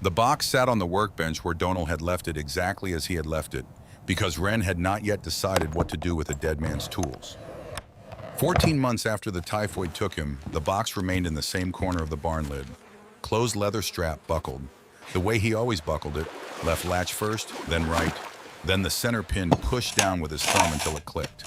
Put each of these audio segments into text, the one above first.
The box sat on the workbench where Donal had left it exactly as he had left it, because Wren had not yet decided what to do with a dead man's tools. 14 months after the typhoid took him, the box remained in the same corner of the barn lid. Closed leather strap buckled, the way he always buckled it, left latch first, then right, then the center pin pushed down with his thumb until it clicked.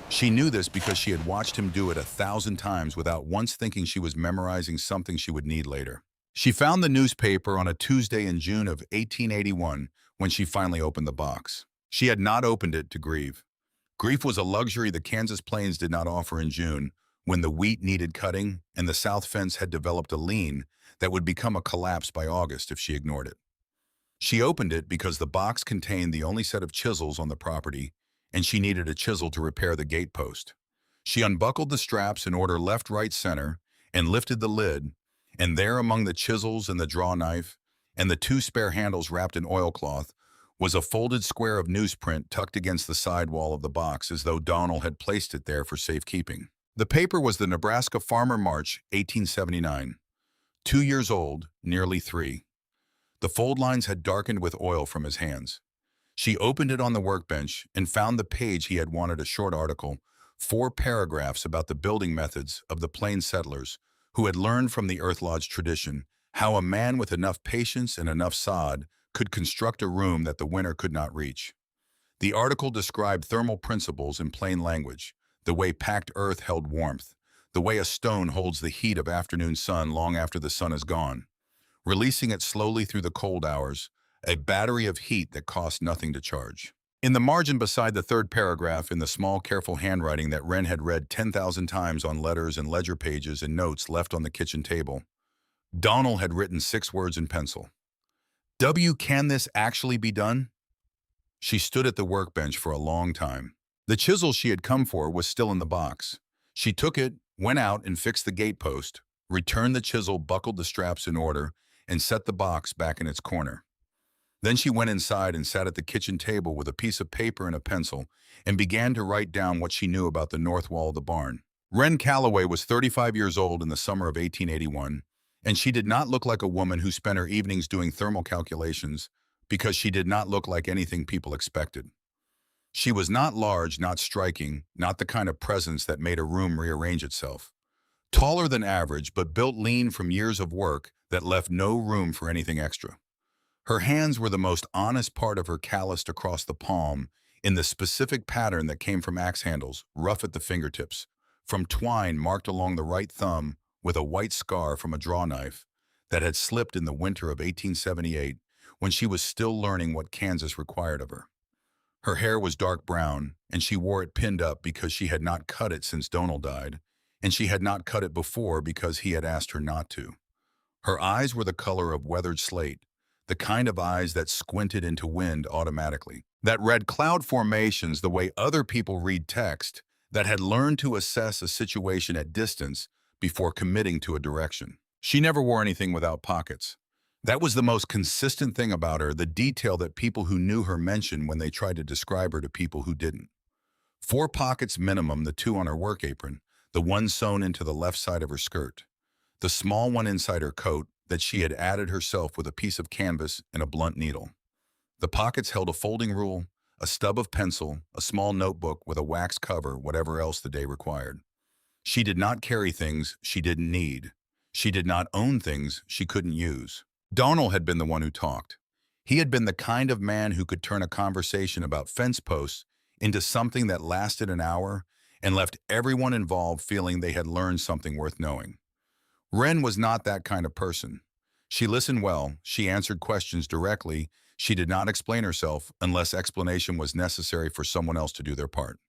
She knew this because she had watched him do it 1,000 times without once thinking she was memorizing something she would need later. She found the newspaper on a Tuesday in June of 1881 when she finally opened the box. She had not opened it to grieve. Grief was a luxury the Kansas plains did not offer in June, when the wheat needed cutting and the south fence had developed a lean that would become a collapse by August if she ignored it. She opened it because the box contained the only set of chisels on the property, and she needed a chisel to repair the gate post. She unbuckled the straps in order left, right, center, and lifted the lid, and there among the chisels and the draw knife, and the two spare handles wrapped in oilcloth, was a folded square of newsprint tucked against the side wall of the box as though Donal had placed it there for safekeeping. The paper was the Nebraska Farmer March, 1879. 2 years old, nearly 3. The fold lines had darkened with oil from his hands. She opened it on the workbench and found the page he had wanted, a short article, 4 paragraphs about the building methods of the plains settlers who had learned from the Earth Lodge tradition how a man with enough patience and enough sod could construct a room that the winter could not reach. The article described thermal principles in plain language, the way packed earth held warmth, the way a stone holds the heat of afternoon sun long after the sun is gone, releasing it slowly through the cold hours, a battery of heat that cost nothing to charge. In the margin beside the third paragraph, in the small, careful handwriting that Wren had read 10,000 times on letters and ledger pages and notes left on the kitchen table, Donal had written 6 words in pencil. W, can this actually be done? She stood at the workbench for a long time. The chisel she had come for was still in the box. She took it, went out and fixed the gate post, returned the chisel, buckled the straps in order, and set the box back in its corner. Then she went inside and sat at the kitchen table with a piece of paper and a pencil and began to write down what she knew about the north wall of the barn. Wren Calloway was 35 years old in the summer of 1881, and she did not look like a woman who spent her evenings doing thermal calculations because she did not look like anything people expected. She was not large, not striking, not the kind of presence that made a room rearrange itself. Taller than average, but built lean from years of work that left no room for anything extra. Her hands were the most honest part of her, calloused across the palm in the specific pattern that came from axe handles, rough at the fingertips, from twine marked along the right thumb with a white scar from a draw knife that had slipped in the winter of 1878 when she was still learning what Kansas required of her. Her hair was dark brown, and she wore it pinned up because she had not cut it since Donal died, and she had not cut it before because he had asked her not to. Her eyes were the color of weathered slate, the kind of eyes that squinted into wind automatically, that read cloud formations the way other people read text, that had learned to assess a situation at distance before committing to a direction. She never wore anything without pockets. That was the most consistent thing about her, the detail that people who knew her mentioned when they tried to describe her to people who didn't. 4 pockets minimum, the 2 on her work apron, the one sewn into the left side of her skirt, the small one inside her coat that she had added herself with a piece of canvas and a blunt needle. The pockets held a folding rule, a stub of pencil, a small notebook with a wax cover, whatever else the day required. She did not carry things she didn't need. She did not own things she couldn't use. Donal had been the one who talked. He had been the kind of man who could turn a conversation about fence posts into something that lasted an hour and left everyone involved feeling they had learned something worth knowing. Wren was not that kind of person. She listened well, she answered questions directly, she did not explain herself unless explanation was necessary for someone else to do their part.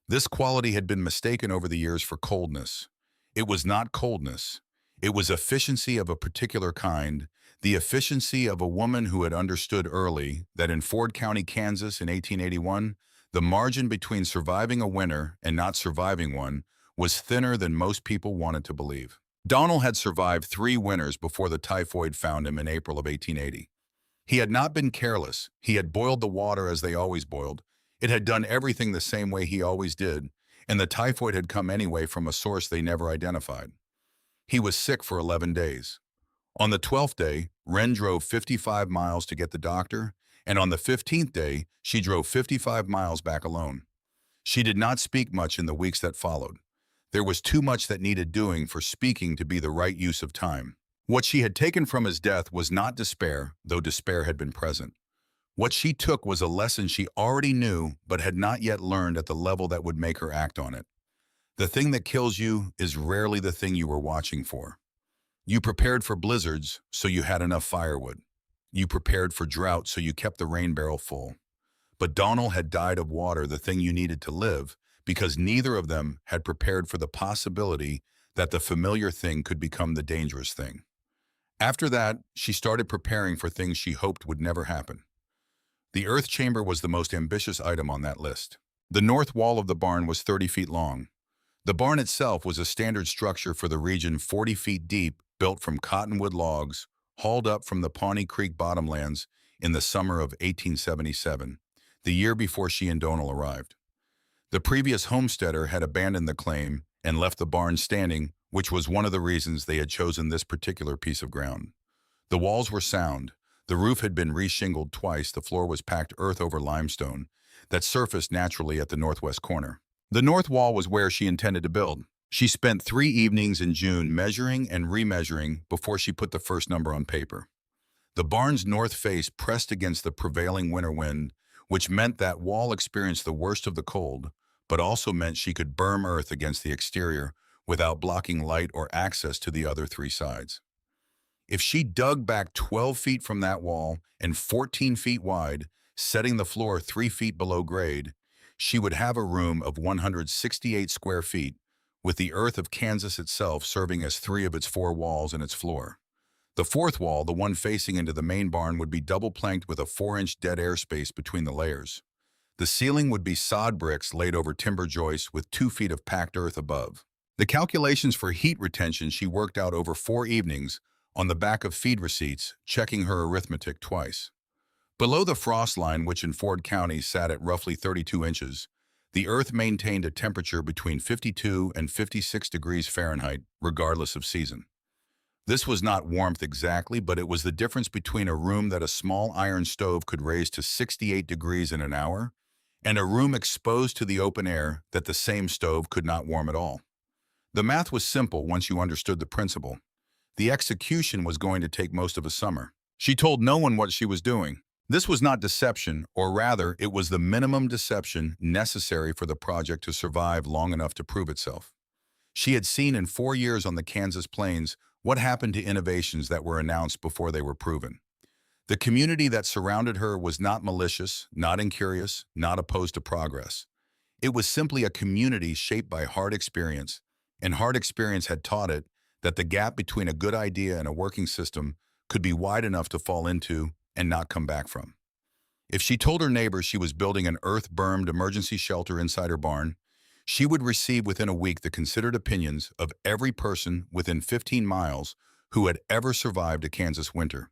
This quality had been mistaken over the years for coldness. It was not coldness. It was efficiency of a particular kind, the efficiency of a woman who had understood early that in Ford County, Kansas in 1881, the margin between surviving a winter and not surviving one was thinner than most people wanted to believe. Donal had survived 3 winters before the typhoid found him in April of 1880. He had not been careless. He had boiled the water as they always boiled. It had done everything the same way he always did, and the typhoid had come anyway from a source they never identified. He was sick for 11 days. On the 12th day, Wren drove 55 miles to get the doctor, and on the 15th day, she drove 55 miles back alone. She did not speak much in the weeks that followed. There was too much that needed doing for speaking to be the right use of time. What she had taken from his death was not despair, though despair had been present. What she took was a lesson she already knew but had not yet learned at the level that would make her act on it. The thing that kills you is rarely the thing you were watching for. You prepared for blizzards, so you had enough firewood. You prepared for drought, so you kept the rain barrel full. But Donald had died of water, the thing you needed to live, because neither of them had prepared for the possibility that the familiar thing could become the dangerous thing. After that, she started preparing for things she hoped would never happen. The earth chamber was the most ambitious item on that list. The north wall of the barn was 30 feet long. The barn itself was a standard structure for the region, 40 feet deep, built from cottonwood logs, hauled up from the Pawnee Creek bottomlands in the summer of 1877, the year before she and Donald arrived. The previous homesteader had abandoned the claim and left the barn standing, which was one of the reasons they had chosen this particular piece of ground. The walls were sound. The roof had been reshingled twice. The floor was packed earth over limestone that surfaced naturally at the northwest corner. The north wall was where she intended to build. She spent 3 evenings in June measuring and remeasuring before she put the first number on paper. The barn's north face pressed against the prevailing winter wind, which meant that wall experienced the worst of the cold, but also meant she could berm earth against the exterior without blocking light or access to the other 3 sides. If she dug back 12 feet from that wall and 14 feet wide, setting the floor 3 feet below grade, she would have a room of 168 square feet, with the earth of Kansas itself serving as 3 of its 4 walls and its floor. The 4th wall, the one facing into the main barn, would be double-planked with a 4-inch dead air space between the layers. The ceiling would be sod bricks laid over timber joists with 2 feet of packed earth above. The calculations for heat retention she worked out over 4 evenings on the back of feed receipts, checking her arithmetic twice. Below the frost line, which in Ford County sat at roughly 32 inches, the earth maintained a temperature between 52 and 56 degrees Fahrenheit, regardless of season. This was not warmth exactly, but it was the difference between a room that a small iron stove could raise to 68 degrees in an hour and a room exposed to the open air that the same stove could not warm at all. The math was simple once you understood the principle. The execution was going to take most of a summer. She told no one what she was doing. This was not deception, or rather, it was the minimum deception necessary for the project to survive long enough to prove itself. She had seen in 4 years on the Kansas plains what happened to innovations that were announced before they were proven. The community that surrounded her was not malicious, not incurious, not opposed to progress. It was simply a community shaped by hard experience, and hard experience had taught it that the gap between a good idea and a working system could be wide enough to fall into and not come back from. If she told her neighbors she was building an earth-bermed emergency shelter inside her barn, she would receive within a week the considered opinions of every person within 15 miles who had ever survived a Kansas winter.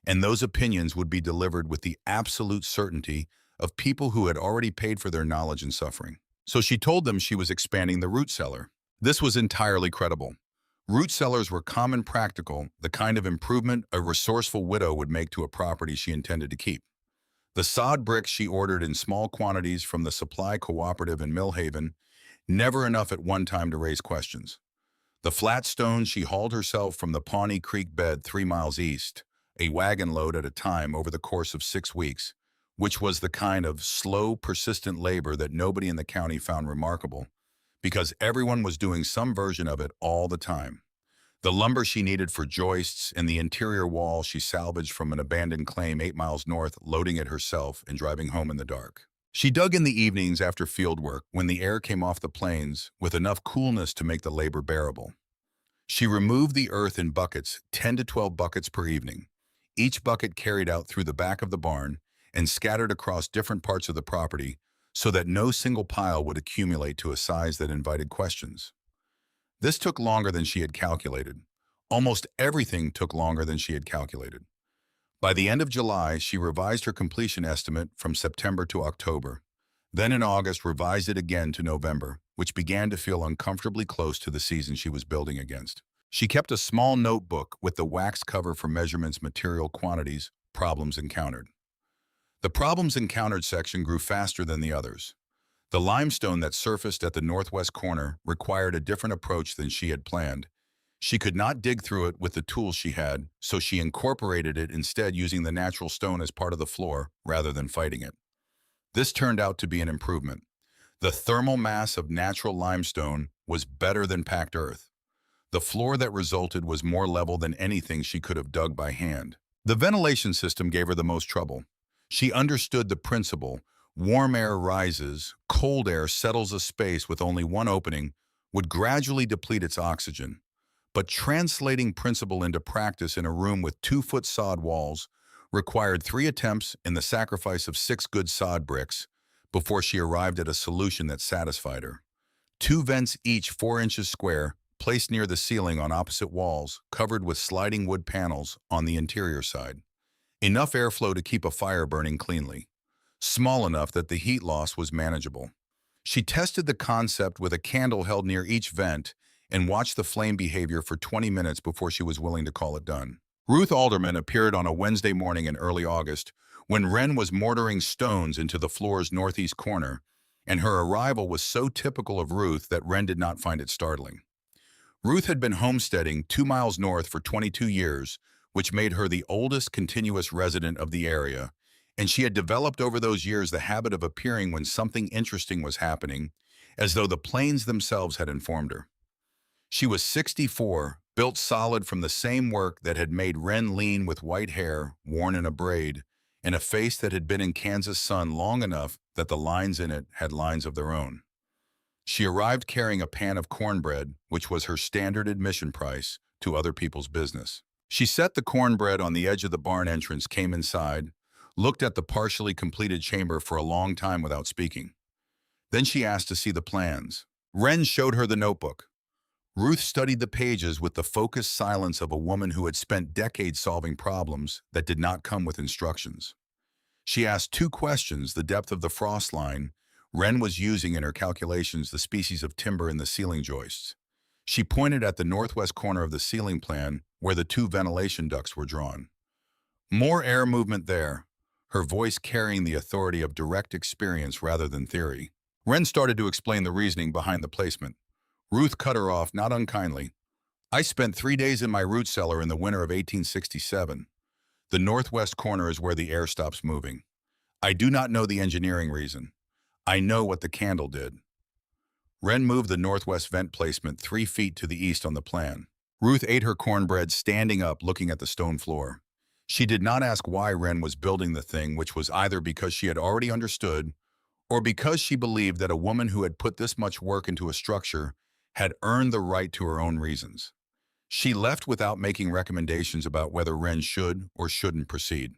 And those opinions would be delivered with the absolute certainty of people who had already paid for their knowledge and suffering. So she told them she was expanding the root cellar. This was entirely credible. Root cellars were common practical, the kind of improvement a resourceful widow would make to a property she intended to keep. The sod bricks she ordered in small quantities from the supply cooperative in Millhaven, never enough at one time to raise questions. The flat stones she hauled herself from the Pawnee Creek bed 3 miles east, a wagon load at a time over the course of 6 weeks, which was the kind of slow, persistent labor that nobody in the county found remarkable, because everyone was doing some version of it all the time. The lumber she needed for joists and the interior wall she salvaged from an abandoned claim 8 miles north, loading it herself and driving home in the dark. She dug in the evenings after field work when the air came off the plains with enough coolness to make the labor bearable. She removed the earth in buckets, 10 to 12 buckets per evening, each bucket carried out through the back of the barn and scattered across different parts of the property so that no single pile would accumulate to a size that invited questions. This took longer than she had calculated. Almost everything took longer than she had calculated. By the end of July, she revised her completion estimate from September to October. Then in August, revised it again to November, which began to feel uncomfortably close to the season she was building against. She kept a small notebook with the wax cover for measurements, material quantities, problems encountered. The problems encountered section grew faster than the others. The limestone that surfaced at the northwest corner required a different approach than she had planned. She could not dig through it with the tools she had, so she incorporated it instead using the natural stone as part of the floor rather than fighting it. This turned out to be an improvement. The thermal mass of natural limestone was better than packed earth. The floor that resulted was more level than anything she could have dug by hand. The ventilation system gave her the most trouble. She understood the principle: warm air rises, cold air settles a space with only one opening, would gradually deplete its oxygen. But translating principle into practice in a room with 2-foot sod walls required 3 attempts and the sacrifice of 6 good sod bricks before she arrived at a solution that satisfied her. 2 vents, each 4 inches square, placed near the ceiling on opposite walls, covered with sliding wood panels on the interior side. Enough airflow to keep a fire burning cleanly. Small enough that the heat loss was manageable. She tested the concept with a candle held near each vent and watched the flame behavior for 20 minutes before she was willing to call it done. Ruth Alderman appeared on a Wednesday morning in early August when Wren was mortaring stones into the floor's northeast corner, and her arrival was so typical of Ruth that Wren did not find it startling. Ruth had been homesteading 2 miles north for 22 years, which made her the oldest continuous resident of the area, and she had developed over those years the habit of appearing when something interesting was happening, as though the plains themselves had informed her. She was 64, built solid from the same work that had made Wren lean, with white hair worn in a braid, and a face that had been in Kansas sun long enough that the lines in it had lines of their own. She arrived carrying a pan of cornbread, which was her standard admission price to other people's business. She set the cornbread on the edge of the barn entrance, came inside, looked at the partially completed chamber for a long time without speaking. Then she asked to see the plans. Wren showed her the notebook. Ruth studied the pages with the focused silence of a woman who had spent decades solving problems that did not come with instructions. She asked 2 questions: the depth of the frost line. Wren was using in her calculations the species of timber in the ceiling joists. She pointed at the northwest corner of the ceiling plan where the 2 ventilation ducts were drawn. More air movement there, her voice carrying the authority of direct experience rather than theory. Wren started to explain the reasoning behind the placement. Ruth cut her off, not unkindly. I spent 3 days in my root cellar in the winter of 1867. The northwest corner is where the air stops moving. I do not know the engineering reason. I know what the candle did. Wren moved the northwest vent placement 3 feet to the east on the plan. Ruth ate her cornbread standing up, looking at the stone floor. She did not ask why Wren was building the thing, which was either because she had already understood or because she believed that a woman who had put this much work into a structure had earned the right to her own reasons. She left without making recommendations about whether Wren should or shouldn't proceed.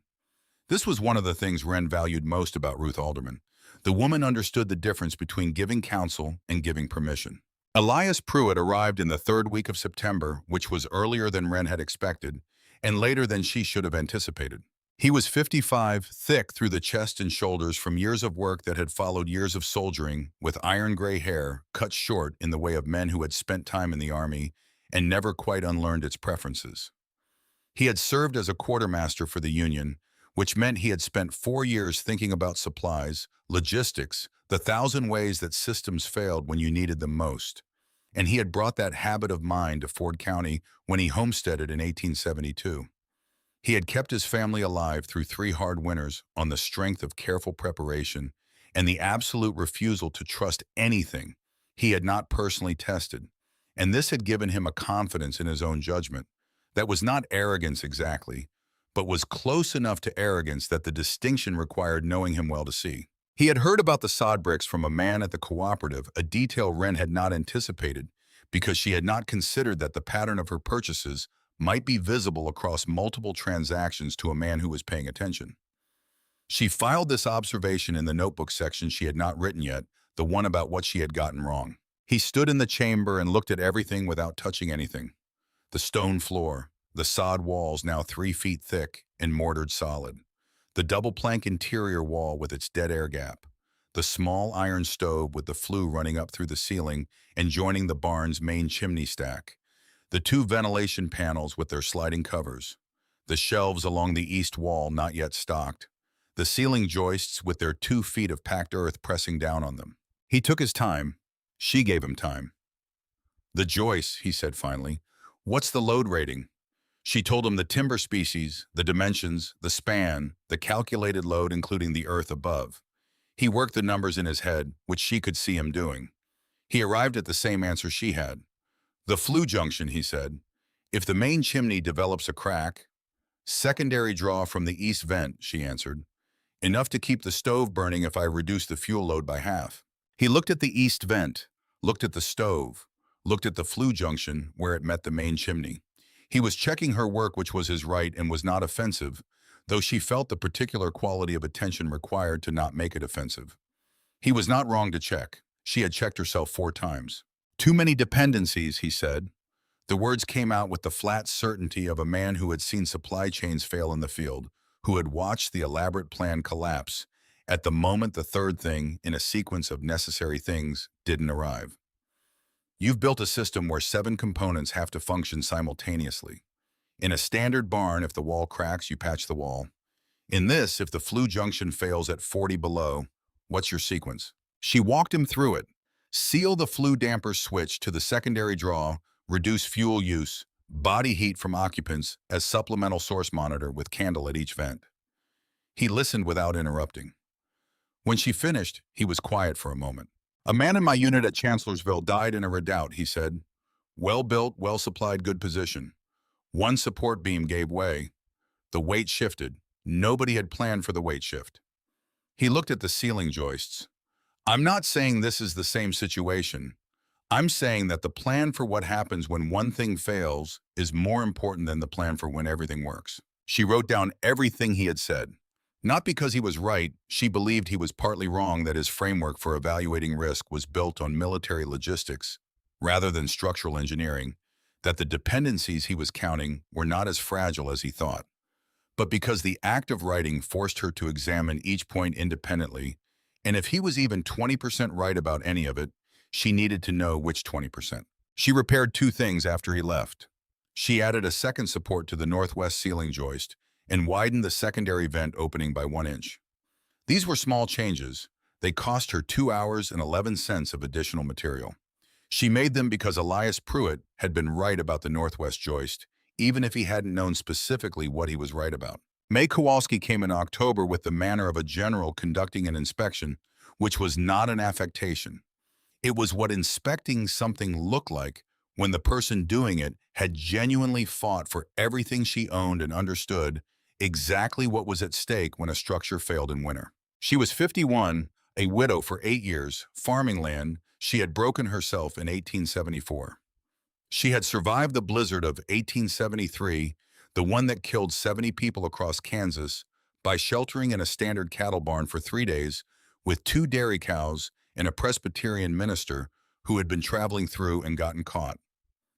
This was one of the things Wren valued most about Ruth Alderman. The woman understood the difference between giving counsel and giving permission. Elias Pruitt arrived in the 3rd week of September, which was earlier than Wren had expected, and later than she should have anticipated. He was 55, thick through the chest and shoulders from years of work that had followed years of soldiering, with iron gray hair cut short in the way of men who had spent time in the Army and never quite unlearned its preferences. He had served as a quartermaster for the Union, which meant he had spent 4 years thinking about supplies, logistics, the 1,000 ways that systems failed when you needed them most. And he had brought that habit of mind to Ford County when he homesteaded in 1872. He had kept his family alive through 3 hard winters on the strength of careful preparation and the absolute refusal to trust anything he had not personally tested. And this had given him a confidence in his own judgment that was not arrogance exactly, but was close enough to arrogance that the distinction required knowing him well to see. He had heard about the sod bricks from a man at the cooperative, a detail Wren had not anticipated because she had not considered that the pattern of her purchases might be visible across multiple transactions to a man who was paying attention. She filed this observation in the notebook section she had not written yet, the one about what she had gotten wrong. He stood in the chamber and looked at everything without touching anything. The stone floor, the sod walls now 3 feet thick and mortared solid, the double plank interior wall with its dead air gap, the small iron stove with the flue running up through the ceiling and joining the barn's main chimney stack, The two ventilation panels with their sliding covers, the shelves along the east wall not yet stocked, the ceiling joists with their 2 feet of packed earth pressing down on them. He took his time. She gave him time. The joists, he said finally. What's the load rating? She told him the timber species, the dimensions, the span, the calculated load including the earth above. He worked the numbers in his head, which she could see him doing. He arrived at the same answer she had. The flue junction, he said. If the main chimney develops a crack, secondary draw from the east vent, she answered. Enough to keep the stove burning if I reduce the fuel load by half. He looked at the east vent, looked at the stove, looked at the flue junction where it met the main chimney. He was checking her work, which was his right and was not offensive, though she felt the particular quality of attention required to not make it offensive. He was not wrong to check. She had checked herself 4 times. Too many dependencies, he said. The words came out with the flat certainty of a man who had seen supply chains fail in the field, who had watched the elaborate plan collapse at the moment the third thing in a sequence of necessary things didn't arrive. You've built a system where 7 components have to function simultaneously. In a standard barn, if the wall cracks, you patch the wall. In this, if the flue junction fails at 40 below, what's your sequence? She walked him through it. Seal the flue damper switch to the secondary draw, reduce fuel use, body heat from occupants as supplemental source monitor with candle at each vent. He listened without interrupting. When she finished, he was quiet for a moment. A man in my unit at Chancellorsville died in a redoubt, he said. Well-built, well-supplied, good position. One support beam gave way. The weight shifted. Nobody had planned for the weight shift. He looked at the ceiling joists. I'm not saying this is the same situation. I'm saying that the plan for what happens when one thing fails is more important than the plan for when everything works. She wrote down everything he had said. Not because he was right, she believed he was partly wrong that his framework for evaluating risk was built on military logistics rather than structural engineering, that the dependencies he was counting were not as fragile as he thought. But because the act of writing forced her to examine each point independently, and if he was even 20% right about any of it, she needed to know which 20%. She repaired 2 things after he left. She added a second support to the northwest ceiling joist and widened the secondary vent opening by 1 inch. These were small changes. They cost her 2 hours and 11 cents of additional material. She made them because Elias Pruitt had been right about the northwest joist, even if he hadn't known specifically what he was right about. May Kowalski came in October with the manner of a general conducting an inspection, which was not an affectation. It was what inspecting something looked like when the person doing it had genuinely fought for everything she owned and understood exactly what was at stake when a structure failed in winter. She was 51, a widow for 8 years, farming land she had broken herself in 1874. She had survived the blizzard of 1873, the one that killed 70 people across Kansas, by sheltering in a standard cattle barn for 3 days with 2 dairy cows and a Presbyterian minister who had been traveling through and gotten caught.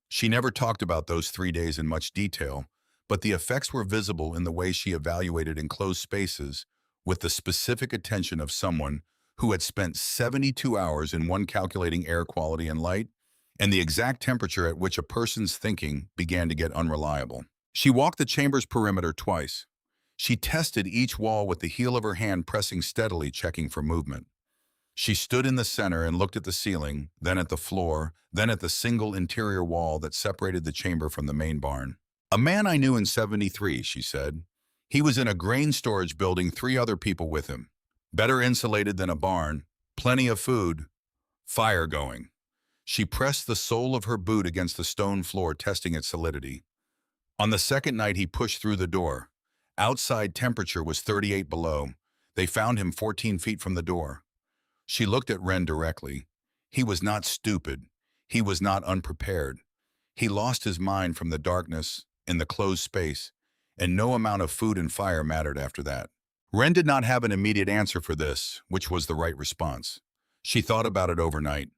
She never talked about those 3 days in much detail, but the effects were visible in the way she evaluated enclosed spaces with the specific attention of someone who had spent 72 hours in one calculating air quality and light, and the exact temperature at which a person's thinking began to get unreliable. She walked the chamber's perimeter twice. She tested each wall with the heel of her hand pressing steadily, checking for movement. She stood in the center and looked at the ceiling, then at the floor, then at the single interior wall that separated the chamber from the main barn. A man I knew in 73, she said. He was in a grain storage building, 3 other people with him. Better insulated than a barn, plenty of food, fire going. She pressed the sole of her boot against the stone floor, testing its solidity. On the second night, he pushed through the door. Outside temperature was 38 below. They found him 14 feet from the door. She looked at Wren directly. He was not stupid. He was not unprepared. He lost his mind from the darkness in the closed space, and no amount of food and fire mattered after that. Wren did not have an immediate answer for this, which was the right response. She thought about it overnight.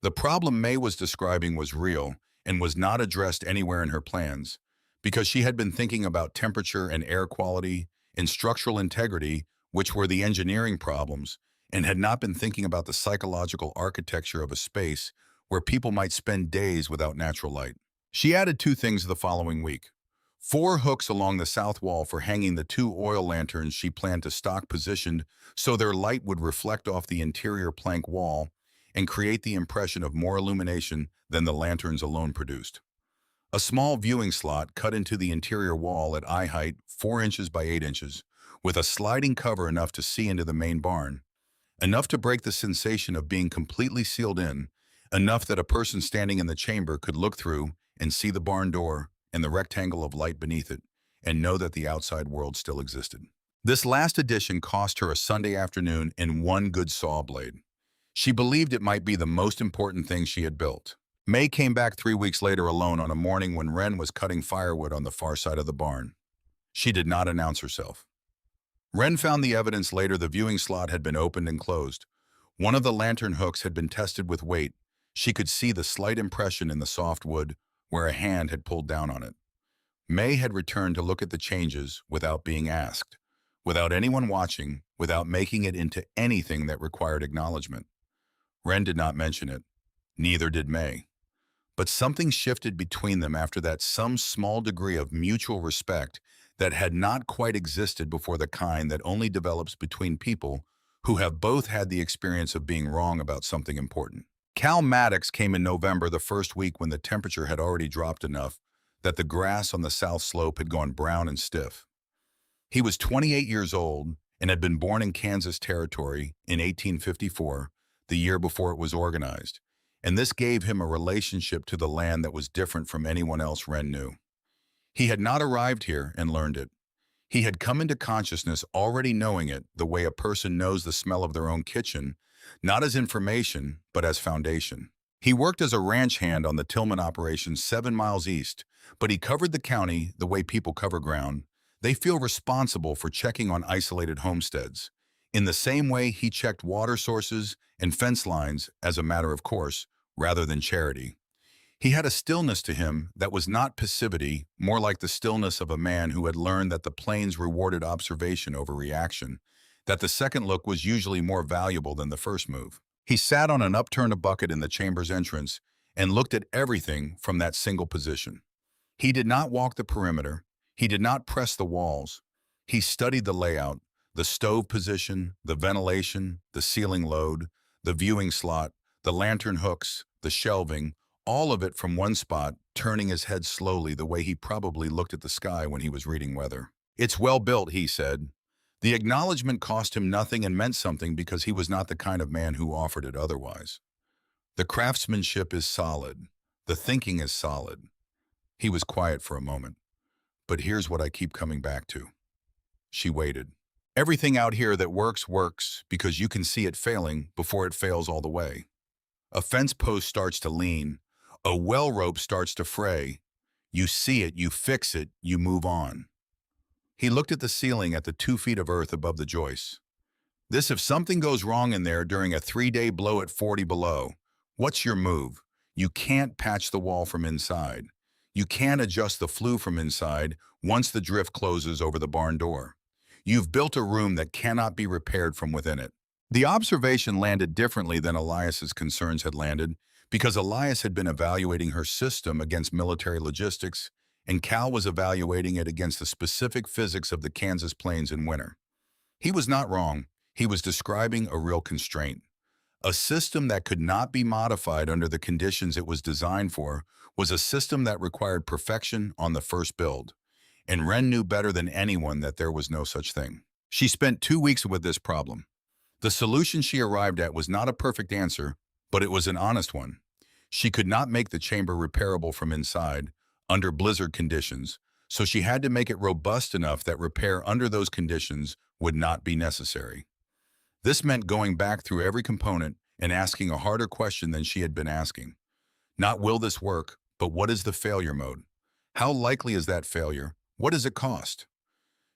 The problem May was describing was real and was not addressed anywhere in her plans, because she had been thinking about temperature and air quality and structural integrity, which were the engineering problems, and had not been thinking about the psychological architecture of a space where people might spend days without natural light. She added two things the following week. 4 hooks along the south wall for hanging the 2 oil lanterns she planned to stock positioned so their light would reflect off the interior plank wall and create the impression of more illumination than the lanterns alone produced. A small viewing slot cut into the interior wall at eye height, 4 inches by 8 inches, with a sliding cover enough to see into the main barn, enough to break the sensation of being completely sealed in, enough that a person standing in the chamber could look through and see the barn door and the rectangle of light beneath it, and know that the outside world still existed. This last addition cost her a Sunday afternoon and one good saw blade. She believed it might be the most important thing she had built. May came back 3 weeks later alone on a morning when Wren was cutting firewood on the far side of the barn. She did not announce herself. Wren found the evidence later. The viewing slot had been opened and closed. One of the lantern hooks had been tested with weight. She could see the slight impression in the soft wood where a hand had pulled down on it. May had returned to look at the changes without being asked, without anyone watching, without making it into anything that required acknowledgement. Wren did not mention it. Neither did May. But something shifted between them after that, some small degree of mutual respect that had not quite existed before, the kind that only develops between people who have both had the experience of being wrong about something important. Cal Maddox came in November, the first week when the temperature had already dropped enough that the grass on the south slope had gone brown and stiff. He was 28 years old and had been born in Kansas Territory in 1854, the year before it was organized, and this gave him a relationship to the land that was different from anyone else Wren knew. He had not arrived here and learned it. He had come into consciousness already knowing it, the way a person knows the smell of their own kitchen, not as information, but as foundation. He worked as a ranch hand on the Tillman operation 7 miles east, but he covered the county the way people cover ground. They feel responsible for checking on isolated homesteads. In the same way he checked water sources and fence lines as a matter of course, rather than charity. He had a stillness to him that was not passivity, more like the stillness of a man who had learned that the plains rewarded observation over reaction, that the second look was usually more valuable than the first move. He sat on an upturned bucket in the chamber's entrance and looked at everything from that single position. He did not walk the perimeter. He did not press the walls. He studied the layout, the stove position, the ventilation, the ceiling load, the viewing slot, the lantern hooks, the shelving, all of it from one spot, turning his head slowly the way he probably looked at the sky when he was reading weather. "It's well built," he said. The acknowledgement cost him nothing and meant something because he was not the kind of man who offered it otherwise. "The craftsmanship is solid. The thinking is solid." He was quiet for a moment. "But here's what I keep coming back to." She waited. "Everything out here that works, works because you can see it failing before it fails all the way. A fence post starts to lean. A well rope starts to fray. You see it, you fix it, you move on." He looked at the ceiling, at the 2 feet of earth above the joists. "This, if something goes wrong in there during a 3-day blow at 40 below, what's your move? You can't patch the wall from inside. You can't adjust the flue from inside once the drift closes over the barn door. You've built a room that cannot be repaired from within it." The observation landed differently than Elias's concerns had landed, because Elias had been evaluating her system against military logistics, and Cal was evaluating it against the specific physics of the Kansas plains in winter. He was not wrong. He was describing a real constraint. A system that could not be modified under the conditions it was designed for was a system that required perfection on the first build, and Wren knew better than anyone that there was no such thing. She spent 2 weeks with this problem. The solution she arrived at was not a perfect answer, but it was an honest one. She could not make the chamber repairable from inside under blizzard conditions, so she had to make it robust enough that repair under those conditions would not be necessary. This meant going back through every component and asking a harder question than she had been asking. Not will this work, but what is the failure mode? How likely is that failure? What does it cost?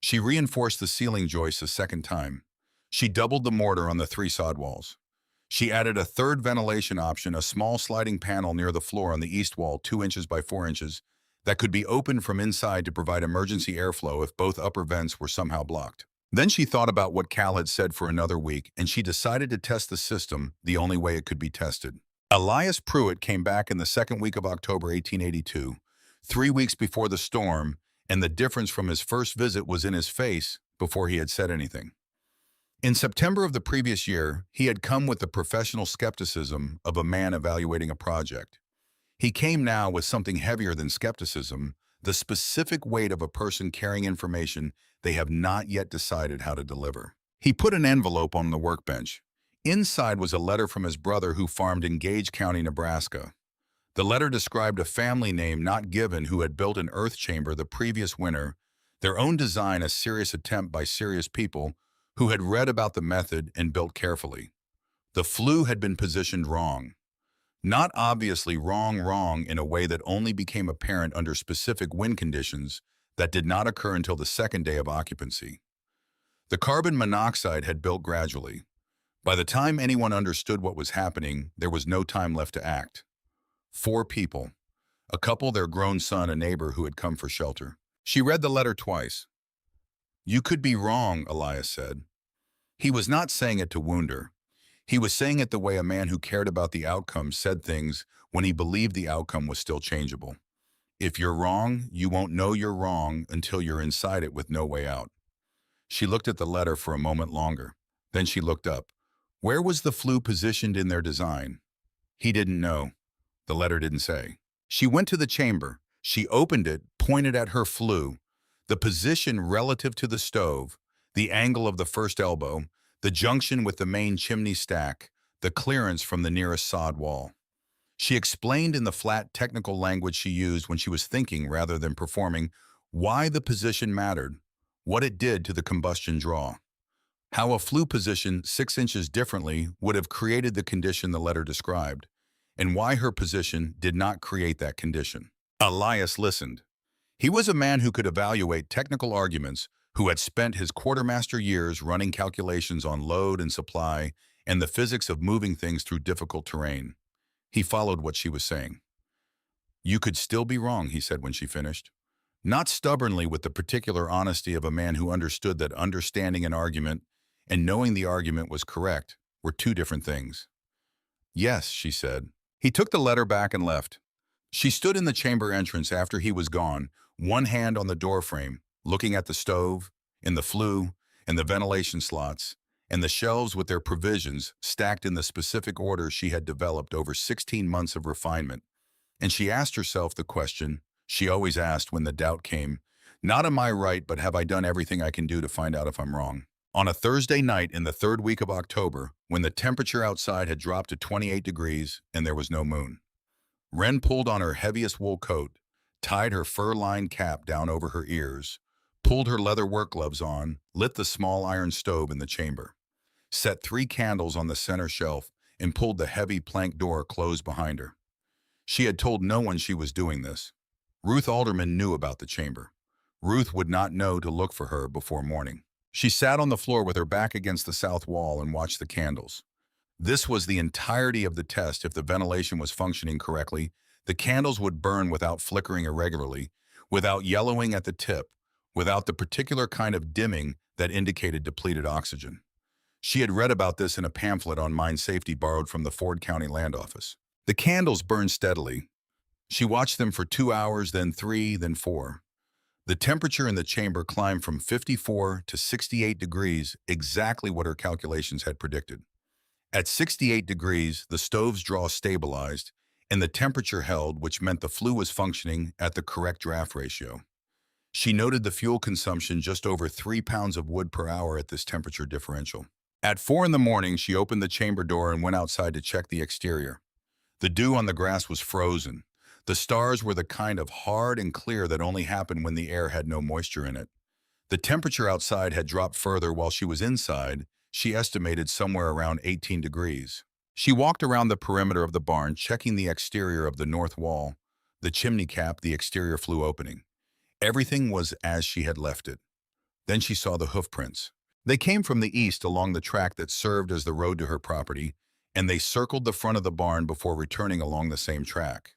She reinforced the ceiling joists a second time. She doubled the mortar on the 3 sod walls. She added a third ventilation option, a small sliding panel near the floor on the east wall, 2 inches by 4 inches, that could be opened from inside to provide emergency airflow if both upper vents were somehow blocked. Then she thought about what Cal had said for another week, and she decided to test the system the only way it could be tested. Elias Pruitt came back in the second week of October 1882, 3 weeks before the storm, and the difference from his first visit was in his face before he had said anything. In September of the previous year, he had come with the professional skepticism of a man evaluating a project. He came now with something heavier than skepticism, the specific weight of a person carrying information they have not yet decided how to deliver. He put an envelope on the workbench. Inside was a letter from his brother who farmed in Gage County, Nebraska. The letter described a family name not given who had built an earth chamber the previous winter, their own design a serious attempt by serious people who had read about the method and built carefully. The flue had been positioned wrong. Not obviously wrong in a way that only became apparent under specific wind conditions that did not occur until the second day of occupancy. The carbon monoxide had built gradually. By the time anyone understood what was happening, there was no time left to act. 4 people. A couple, their grown son, a neighbor who had come for shelter. She read the letter twice. "You could be wrong," Elias said. He was not saying it to wound her. He was saying it the way a man who cared about the outcome said things when he believed the outcome was still changeable. If you're wrong, you won't know you're wrong until you're inside it with no way out. She looked at the letter for a moment longer. Then she looked up. Where was the flue positioned in their design? He didn't know. The letter didn't say. She went to the chamber. She opened it, pointed at her flue, the position relative to the stove, the angle of the first elbow, the junction with the main chimney stack, the clearance from the nearest sod wall. She explained in the flat technical language she used when she was thinking rather than performing why the position mattered, what it did to the combustion draw, how a flue position 6 inches differently would have created the condition the letter described, and why her position did not create that condition. Elias listened. He was a man who could evaluate technical arguments, who had spent his quartermaster years running calculations on load and supply and the physics of moving things through difficult terrain. He followed what she was saying. "You could still be wrong," he said when she finished. Not stubbornly, with the particular honesty of a man who understood that understanding an argument and knowing the argument was correct were 2 different things. "Yes," she said. He took the letter back and left. She stood in the chamber entrance after he was gone, one hand on the doorframe, looking at the stove, and the flue, and the ventilation slots, and the shelves with their provisions stacked in the specific order she had developed over 16 months of refinement. And she asked herself the question she always asked when the doubt came, not am I right, but have I done everything I can do to find out if I'm wrong? On a Thursday night in the 3rd week of October, when the temperature outside had dropped to 28 degrees and there was no moon, Wren pulled on her heaviest wool coat, tied her fur-lined cap down over her ears, pulled her leather work gloves on, lit the small iron stove in the chamber, set 3 candles on the center shelf, and pulled the heavy plank door closed behind her. She had told no one she was doing this. Ruth Alderman knew about the chamber. Ruth would not know to look for her before morning. She sat on the floor with her back against the south wall and watched the candles. This was the entirety of the test. If the ventilation was functioning correctly, the candles would burn without flickering irregularly, without yellowing at the tip, without the particular kind of dimming that indicated depleted oxygen. She had read about this in a pamphlet on mine safety borrowed from the Ford County Land Office. The candles burned steadily. She watched them for 2 hours, then 3, then 4. The temperature in the chamber climbed from 54 to 68 degrees, exactly what her calculations had predicted. At 68 degrees, the stove's draw stabilized, and the temperature held, which meant the flue was functioning at the correct draft ratio. She noted the fuel consumption just over 3 pounds of wood per hour at this temperature differential. At 4 in the morning, she opened the chamber door and went outside to check the exterior. The dew on the grass was frozen. The stars were the kind of hard and clear that only happened when the air had no moisture in it. The temperature outside had dropped further while she was inside. She estimated somewhere around 18 degrees. She walked around the perimeter of the barn, checking the exterior of the north wall, the chimney cap, the exterior flue opening. Everything was as she had left it. Then she saw the hoof prints. They came from the east along the track that served as the road to her property, and they circled the front of the barn before returning along the same track.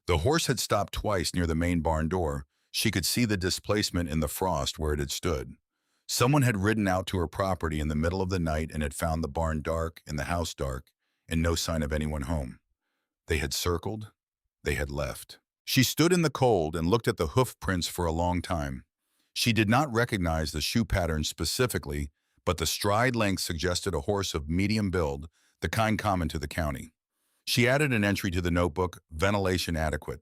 The horse had stopped twice near the main barn door. She could see the displacement in the frost where it had stood. Someone had ridden out to her property in the middle of the night and had found the barn dark and the house dark, and no sign of anyone home. They had circled. They had left. She stood in the cold and looked at the hoof prints for a long time. She did not recognize the shoe pattern specifically, but the stride length suggested a horse of medium build, the kind common to the county. She added an entry to the notebook, ventilation adequate.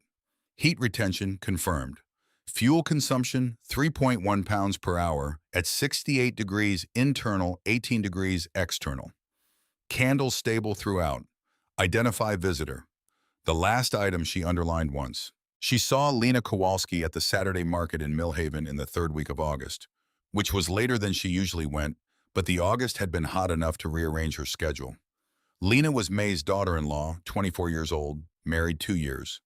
Heat retention confirmed. Fuel consumption 3.1 pounds per hour at 68 degrees internal, 18 degrees external. Candles stable throughout. Identify visitor. The last item she underlined once. She saw Lena Kowalski at the Saturday market in Millhaven in the third week of August, which was later than she usually went, but the August had been hot enough to rearrange her schedule. Lena was May's daughter-in-law, 24 years old, married 2 years.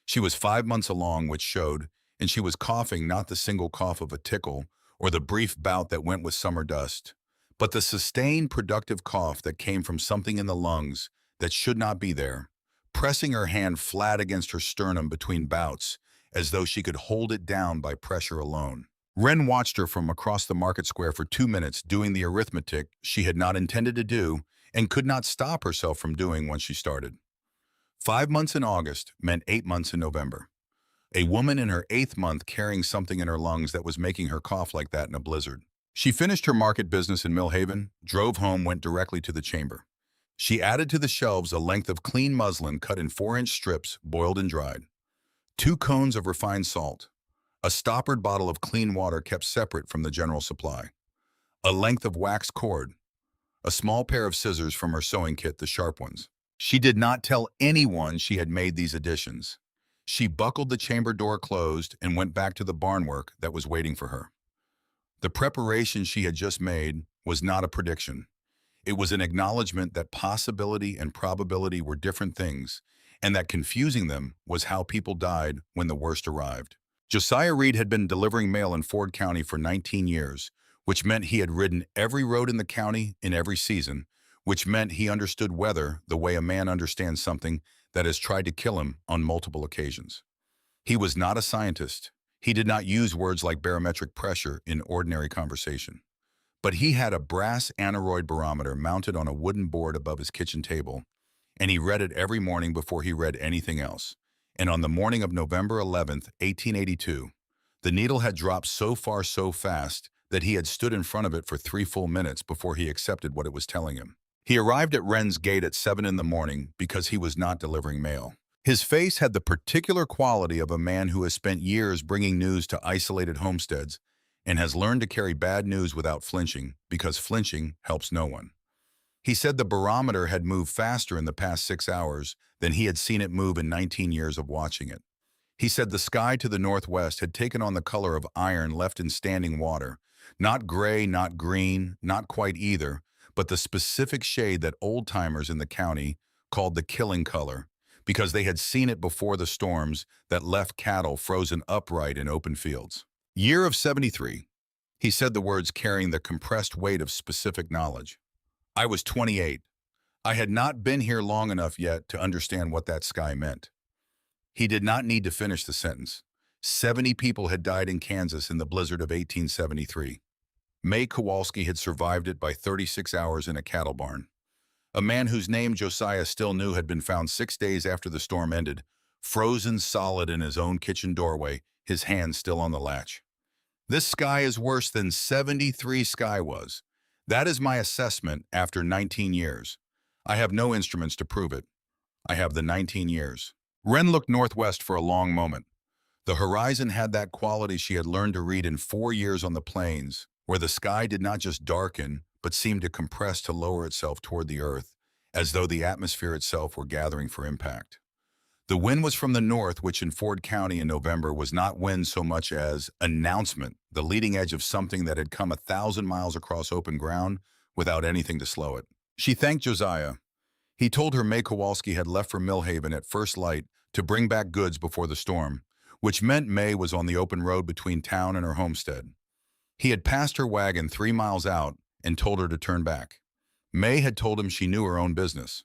She was 5 months along, which showed, and she was coughing not the single cough of a tickle or the brief bout that went with summer dust, but the sustained productive cough that came from something in the lungs that should not be there, pressing her hand flat against her sternum between bouts as though she could hold it down by pressure alone. Wren watched her from across the market square for 2 minutes doing the arithmetic she had not intended to do and could not stop herself from doing once she started. 5 months in August meant 8 months in November. A woman in her 8th month carrying something in her lungs that was making her cough like that in a blizzard. She finished her market business in Millhaven, drove home, went directly to the chamber. She added to the shelves a length of clean muslin cut in 4-inch strips, boiled and dried. 2 cones of refined salt. A stoppered bottle of clean water kept separate from the general supply. A length of wax cord. A small pair of scissors from her sewing kit, the sharp ones. She did not tell anyone she had made these additions. She buckled the chamber door closed and went back to the barn work that was waiting for her. The preparation she had just made was not a prediction. It was an acknowledgement that possibility and probability were different things, and that confusing them was how people died when the worst arrived. Josiah Reed had been delivering mail in Ford County for 19 years, which meant he had ridden every road in the county in every season, which meant he understood weather the way a man understands something that has tried to kill him on multiple occasions. He was not a scientist. He did not use words like barometric pressure in ordinary conversation. But he had a brass aneroid barometer mounted on a wooden board above his kitchen table, and he read it every morning before he read anything else. And on the morning of November 11th, 1882, the needle had dropped so far so fast that he had stood in front of it for 3 full minutes before he accepted what it was telling him. He arrived at Wren's gate at 7 in the morning because he was not delivering mail. His face had the particular quality of a man who has spent years bringing news to isolated homesteads and has learned to carry bad news without flinching, because flinching helps no one. He said the barometer had moved faster in the past 6 hours than he had seen it move in 19 years of watching it. He said the sky to the northwest had taken on the color of iron left in standing water, not gray, not green, not quite either, but the specific shade that old-timers in the county called the killing color, because they had seen it before the storms that left cattle frozen upright in open fields. Year of 73. He said the words carrying the compressed weight of specific knowledge. I was 28. I had not been here long enough yet to understand what that sky meant. He did not need to finish the sentence. 70 people had died in Kansas in the blizzard of 1873. May Kowalski had survived it by 36 hours in a cattle barn. A man whose name Josiah still knew had been found 6 days after the storm ended, frozen solid in his own kitchen doorway, his hand still on the latch. This sky is worse than 73 sky was. That is my assessment after 19 years. I have no instruments to prove it. I have the 19 years. Wren looked northwest for a long moment. The horizon had that quality she had learned to read in 4 years on the plains, where the sky did not just darken, but seemed to compress to lower itself toward the earth, as though the atmosphere itself were gathering for impact. The wind was from the north, which in Ford County in November was not wind so much as announcement, the leading edge of something that had come 1,000 miles across open ground without anything to slow it. She thanked Josiah. He told her May Kowalski had left for Millhaven at first light to bring back goods before the storm, which meant May was on the open road between town and her homestead. He had passed her wagon 3 miles out and told her to turn back. May had told him she knew her own business.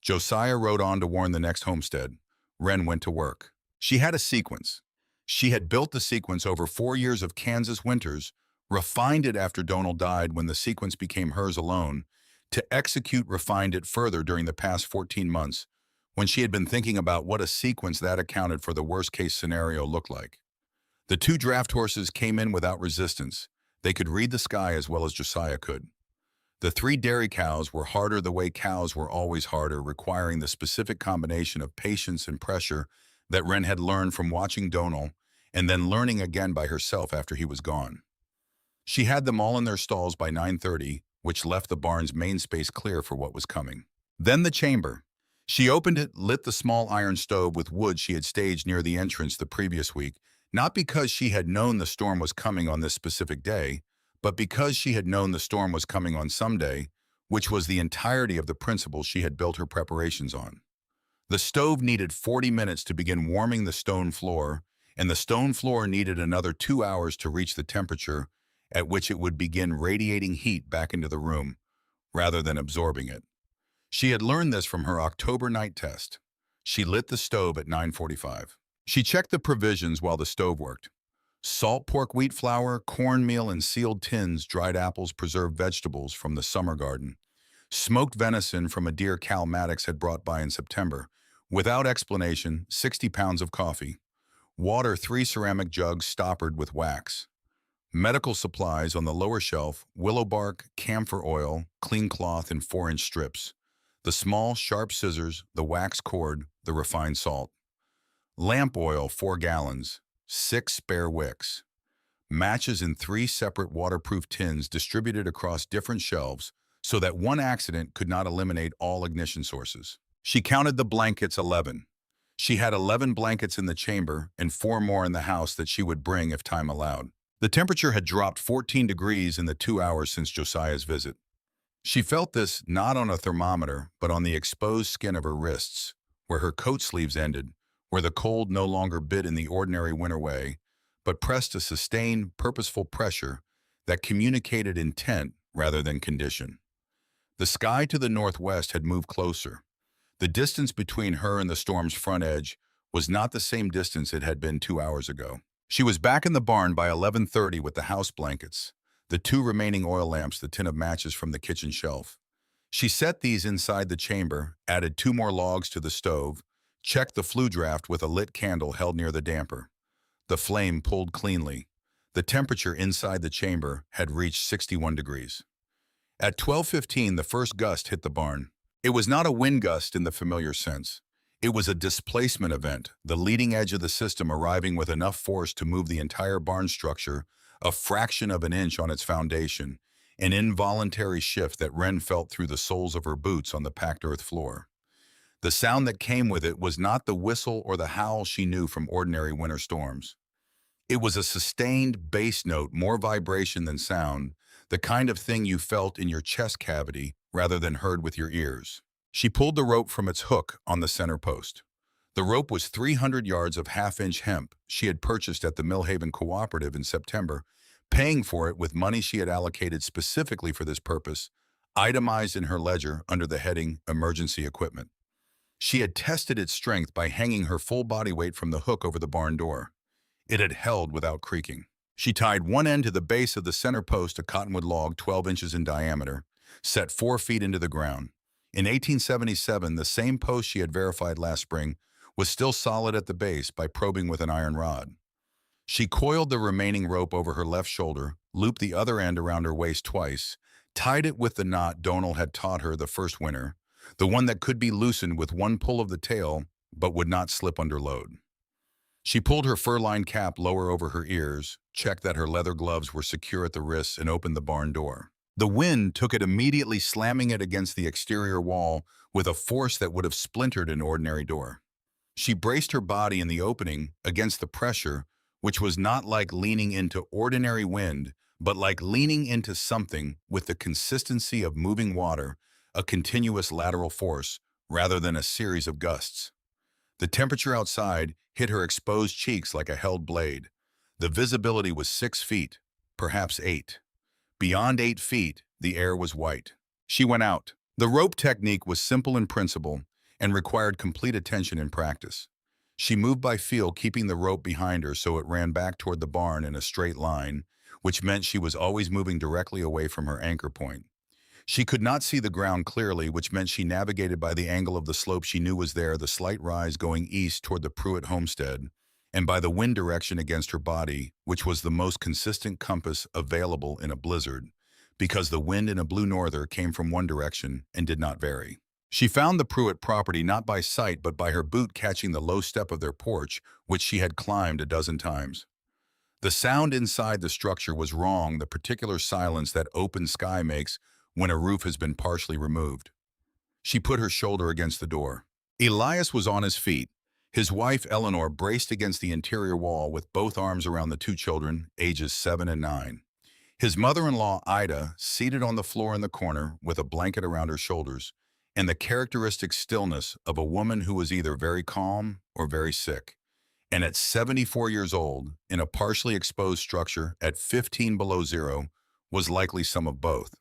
Josiah rode on to warn the next homestead. Wren went to work. She had a sequence. She had built the sequence over 4 years of Kansas winters, refined it after Donald died when the sequence became hers alone, to execute refined it further during the past 14 months, when she had been thinking about what a sequence that accounted for the worst-case scenario looked like. The two draft horses came in without resistance. They could read the sky as well as Josiah could. The three dairy cows were harder the way cows were always harder, requiring the specific combination of patience and pressure that Wren had learned from watching Donal and then learning again by herself after he was gone. She had them all in their stalls by 9:30, which left the barn's main space clear for what was coming. Then the chamber. She opened it, lit the small iron stove with wood she had staged near the entrance the previous week, not because she had known the storm was coming on this specific day, but because she had known the storm was coming on some day, which was the entirety of the principle she had built her preparations on. The stove needed 40 minutes to begin warming the stone floor, and the stone floor needed another 2 hours to reach the temperature at which it would begin radiating heat back into the room, rather than absorbing it. She had learned this from her October night test. She lit the stove at 9:45. She checked the provisions while the stove worked. Salt pork wheat flour, cornmeal in sealed tins, dried apples, preserved vegetables from the summer garden. Smoked venison from a deer Cal Maddox had brought by in September. Without explanation, 60 pounds of coffee. Water, 3 ceramic jugs stoppered with wax. Medical supplies on the lower shelf, willow bark, camphor oil, clean cloth in 4-inch strips. The small, sharp scissors, the wax cord, the refined salt. Lamp oil, 4 gallons. 6 spare wicks. Matches in 3 separate waterproof tins distributed across different shelves so that one accident could not eliminate all ignition sources. She counted the blankets, 11. She had 11 blankets in the chamber and 4 more in the house that she would bring if time allowed. The temperature had dropped 14 degrees in the 2 hours since Josiah's visit. She felt this not on a thermometer, but on the exposed skin of her wrists, where her coat sleeves ended, where the cold no longer bit in the ordinary winter way, but pressed a sustained, purposeful pressure that communicated intent rather than condition. The sky to the northwest had moved closer. The distance between her and the storm's front edge was not the same distance it had been 2 hours ago. She was back in the barn by 11:30 with the house blankets, the 2 remaining oil lamps, the tin of matches from the kitchen shelf. She set these inside the chamber, added 2 more logs to the stove, checked the flue draft with a lit candle held near the damper. The flame pulled cleanly. The temperature inside the chamber had reached 61 degrees. At 12:15, the first gust hit the barn. It was not a wind gust in the familiar sense. It was a displacement event, the leading edge of the system arriving with enough force to move the entire barn structure a fraction of an inch on its foundation, an involuntary shift that Wren felt through the soles of her boots on the packed earth floor. The sound that came with it was not the whistle or the howl she knew from ordinary winter storms. It was a sustained bass note, more vibration than sound, the kind of thing you felt in your chest cavity rather than heard with your ears. She pulled the rope from its hook on the center post. The rope was 300 yards of half-inch hemp she had purchased at the Millhaven Cooperative in September, paying for it with money she had allocated specifically for this purpose, itemized in her ledger under the heading Emergency Equipment. She had tested its strength by hanging her full body weight from the hook over the barn door. It had held without creaking. She tied one end to the base of the center post, a cottonwood log 12 inches in diameter, set 4 feet into the ground. In 1877, the same post she had verified last spring was still solid at the base by probing with an iron rod. She coiled the remaining rope over her left shoulder, looped the other end around her waist twice, tied it with the knot Donal had taught her the first winter, the one that could be loosened with one pull of the tail but would not slip under load. She pulled her fur-lined cap lower over her ears, checked that her leather gloves were secure at the wrists, and opened the barn door. The wind took it immediately, slamming it against the exterior wall with a force that would have splintered an ordinary door. She braced her body in the opening against the pressure, which was not like leaning into ordinary wind, but like leaning into something with the consistency of moving water, a continuous lateral force, rather than a series of gusts. The temperature outside hit her exposed cheeks like a held blade. The visibility was 6 feet, perhaps 8. Beyond 8 feet, the air was white. She went out. The rope technique was simple in principle and required complete attention in practice. She moved by feel, keeping the rope behind her so it ran back toward the barn in a straight line, which meant she was always moving directly away from her anchor point. She could not see the ground clearly, which meant she navigated by the angle of the slope she knew was there, the slight rise going east toward the Pruitt homestead, and by the wind direction against her body, which was the most consistent compass available in a blizzard, because the wind in a blue norther came from one direction and did not vary. She found the Pruitt property not by sight but by her boot catching the low step of their porch, which she had climbed a dozen times. The sound inside the structure was wrong, the particular silence that open sky makes when a roof has been partially removed. She put her shoulder against the door. Elias was on his feet. His wife, Eleanor, braced against the interior wall with both arms around the two children, ages 7 and 9. His mother-in-law, Ida, seated on the floor in the corner with a blanket around her shoulders, and the characteristic stillness of a woman who was either very calm or very sick. And at 74 years old, in a partially exposed structure at 15 below zero, was likely some of both.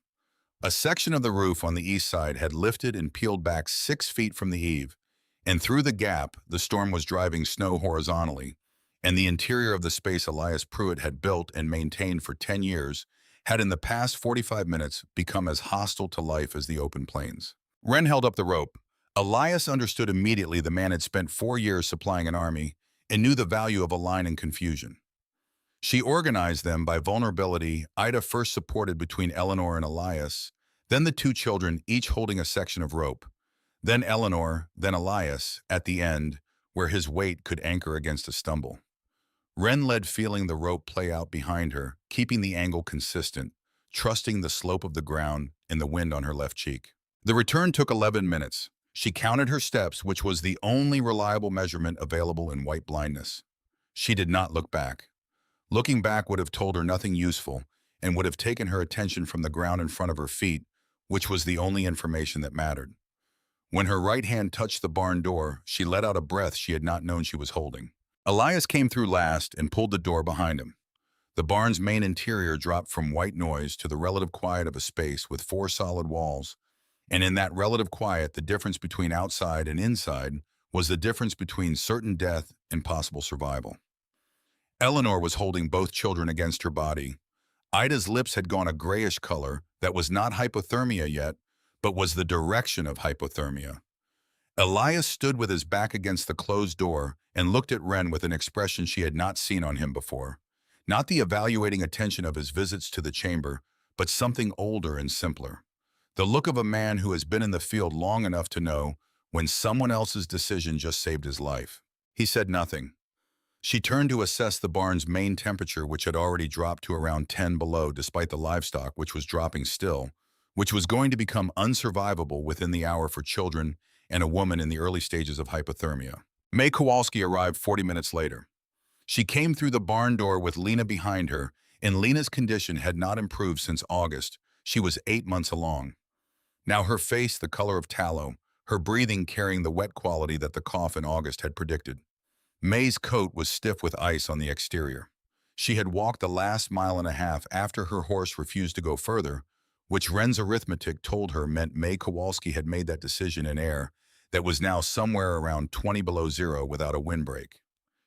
A section of the roof on the east side had lifted and peeled back 6 feet from the eave, and through the gap, the storm was driving snow horizontally, and the interior of the space Elias Pruitt had built and maintained for 10 years had in the past 45 minutes become as hostile to life as the open plains. Wren held up the rope. Elias understood immediately the man had spent 4 years supplying an army and knew the value of a line in confusion. She organized them by vulnerability. Ida first supported between Eleanor and Elias, then the two children each holding a section of rope, then Eleanor, then Elias, at the end, where his weight could anchor against a stumble. Wren led, feeling the rope play out behind her, keeping the angle consistent, trusting the slope of the ground and the wind on her left cheek. The return took 11 minutes. She counted her steps, which was the only reliable measurement available in white blindness. She did not look back. Looking back would have told her nothing useful and would have taken her attention from the ground in front of her feet, which was the only information that mattered. When her right hand touched the barn door, she let out a breath she had not known she was holding. Elias came through last and pulled the door behind him. The barn's main interior dropped from white noise to the relative quiet of a space with 4 solid walls, and in that relative quiet, the difference between outside and inside was the difference between certain death and possible survival. Eleanor was holding both children against her body. Ida's lips had gone a grayish color that was not hypothermia yet, but was the direction of hypothermia. Elias stood with his back against the closed door and looked at Wren with an expression she had not seen on him before. Not the evaluating attention of his visits to the chamber, but something older and simpler. The look of a man who has been in the field long enough to know when someone else's decision just saved his life. He said nothing. She turned to assess the barn's main temperature, which had already dropped to around 10 below despite the livestock, which was dropping still, which was going to become unsurvivable within the hour for children and a woman in the early stages of hypothermia. May Kowalski arrived 40 minutes later. She came through the barn door with Lena behind her, and Lena's condition had not improved since August. She was 8 months along. Now her face the color of tallow, her breathing carrying the wet quality that the cough in August had predicted. May's coat was stiff with ice on the exterior. She had walked the last mile and a half after her horse refused to go further, which Wren's arithmetic told her meant May Kowalski had made that decision in air that was now somewhere around 20 below zero without a windbreak.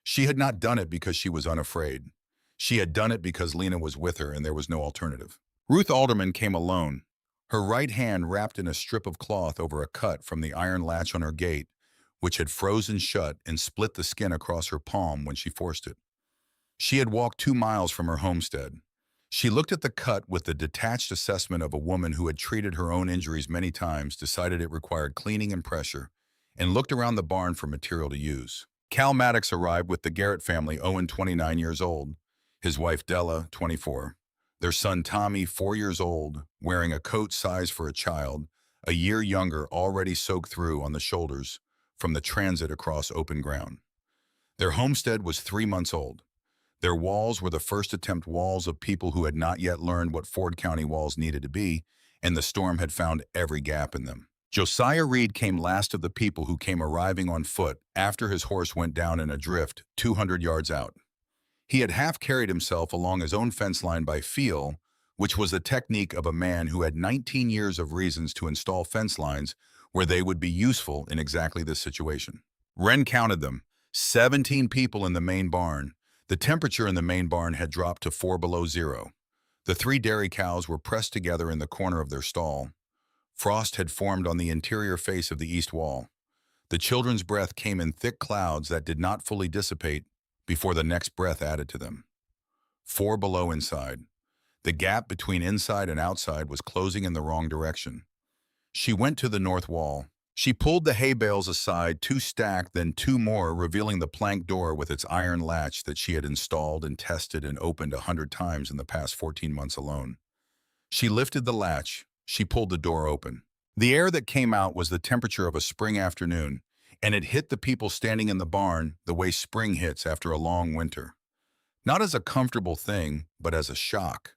She had not done it because she was unafraid. She had done it because Lena was with her and there was no alternative. Ruth Alderman came alone, her right hand wrapped in a strip of cloth over a cut from the iron latch on her gate, which had frozen shut and split the skin across her palm when she forced it. She had walked 2 miles from her homestead. She looked at the cut with the detached assessment of a woman who had treated her own injuries many times, decided it required cleaning and pressure, and looked around the barn for material to use. Cal Maddox arrived with the Garrett family, Owen, 29 years old, his wife Della, 24, their son Tommy, 4 years old, wearing a coat size for a child, a year younger, already soaked through on the shoulders from the transit across open ground. Their homestead was 3 months old. Their walls were the first attempt walls of people who had not yet learned what Ford County walls needed to be, and the storm had found every gap in them. Josiah Reed came last of the people who came arriving on foot after his horse went down in a drift 200 yards out. He had half carried himself along his own fence line by feel, which was the technique of a man who had 19 years of reasons to install fence lines where they would be useful in exactly this situation. Wren counted them, 17 people in the main barn. The temperature in the main barn had dropped to 4 below zero. The 3 dairy cows were pressed together in the corner of their stall. Frost had formed on the interior face of the east wall. The children's breath came in thick clouds that did not fully dissipate before the next breath added to them. 4 below inside. The gap between inside and outside was closing in the wrong direction. She went to the north wall. She pulled the hay bales aside, 2 stacked, then 2 more, revealing the plank door with its iron latch that she had installed and tested and opened 100 times in the past 14 months alone. She lifted the latch. She pulled the door open. The air that came out was the temperature of a spring afternoon, and it hit the people standing in the barn the way spring hits after a long winter. Not as a comfortable thing, but as a shock.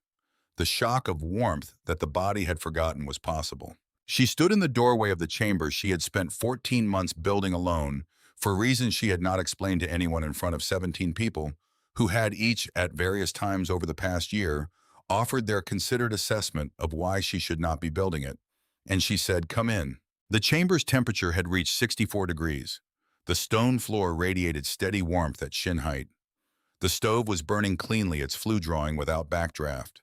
The shock of warmth that the body had forgotten was possible. She stood in the doorway of the chamber she had spent 14 months building alone, for reasons she had not explained to anyone in front of 17 people, who had each, at various times over the past year, offered their considered assessment of why she should not be building it. And she said, "Come in." The chamber's temperature had reached 64 degrees. The stone floor radiated steady warmth at shin height. The stove was burning cleanly, its flue drawing without backdraft.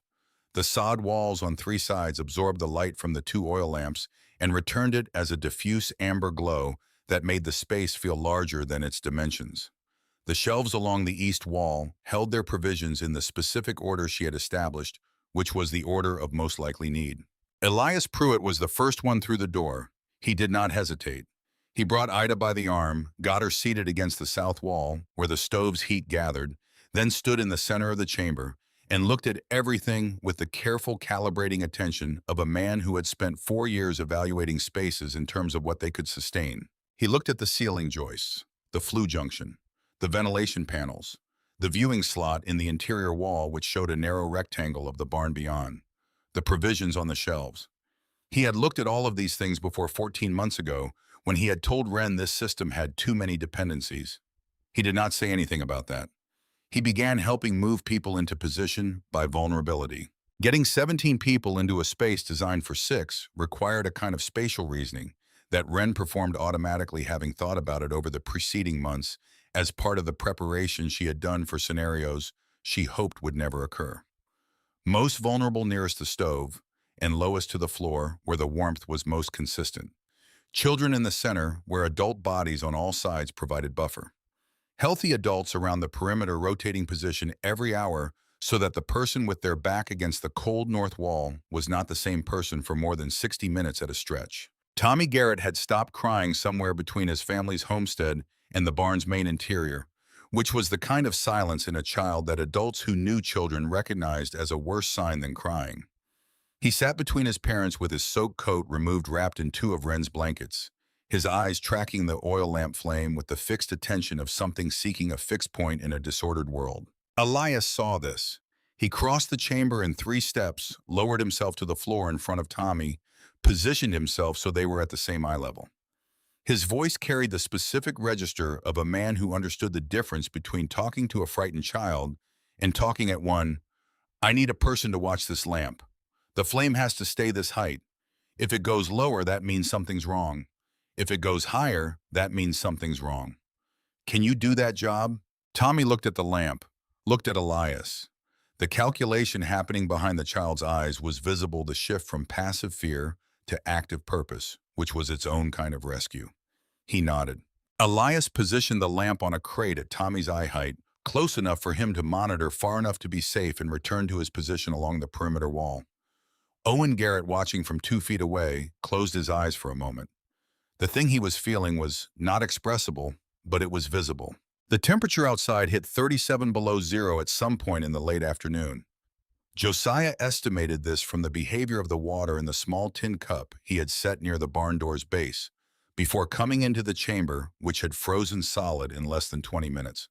The sod walls on 3 sides absorbed the light from the 2 oil lamps and returned it as a diffuse amber glow that made the space feel larger than its dimensions. The shelves along the east wall held their provisions in the specific order she had established, which was the order of most likely need. Elias Pruitt was the first one through the door. He did not hesitate. He brought Ida by the arm, got her seated against the south wall, where the stove's heat gathered, then stood in the center of the chamber, and looked at everything with the careful calibrating attention of a man who had spent 4 years evaluating spaces in terms of what they could sustain. He looked at the ceiling joists, the flue junction, the ventilation panels, the viewing slot in the interior wall which showed a narrow rectangle of the barn beyond, the provisions on the shelves. He had looked at all of these things before 14 months ago when he had told Wren this system had too many dependencies. He did not say anything about that. He began helping move people into position by vulnerability. Getting 17 people into a space designed for 6 required a kind of spatial reasoning that Wren performed automatically, having thought about it over the preceding months as part of the preparation she had done for scenarios she hoped would never occur. Most vulnerable nearest the stove, and lowest to the floor where the warmth was most consistent. Children in the center, where adult bodies on all sides provided buffer. Healthy adults around the perimeter, rotating position every hour so that the person with their back against the cold north wall was not the same person for more than 60 minutes at a stretch. Tommy Garrett had stopped crying somewhere between his family's homestead and the barn's main interior, which was the kind of silence in a child that adults who knew children recognized as a worse sign than crying. He sat between his parents with his soaked coat removed, wrapped in 2 of Wren's blankets, his eyes tracking the oil lamp flame with the fixed attention of something seeking a fixed point in a disordered world. Elias saw this. He crossed the chamber in 3 steps, lowered himself to the floor in front of Tommy, positioned himself so they were at the same eye level. His voice carried the specific register of a man who understood the difference between talking to a frightened child and talking at one. "I need a person to watch this lamp. The flame has to stay this height. If it goes lower, that means something's wrong. If it goes higher, that means something's wrong. Can you do that job?" Tommy looked at the lamp, looked at Elias. The calculation happening behind the child's eyes was visible, the shift from passive fear to active purpose, which was its own kind of rescue. He nodded. Elias positioned the lamp on a crate at Tommy's eye height, close enough for him to monitor, far enough to be safe, and returned to his position along the perimeter wall. Owen Garrett, watching from 2 feet away, closed his eyes for a moment. The thing he was feeling was not expressible, but it was visible. The temperature outside hit 37 below zero at some point in the late afternoon. Josiah estimated this from the behavior of the water in the small tin cup he had set near the barn door's base, before coming into the chamber, which had frozen solid in less than 20 minutes.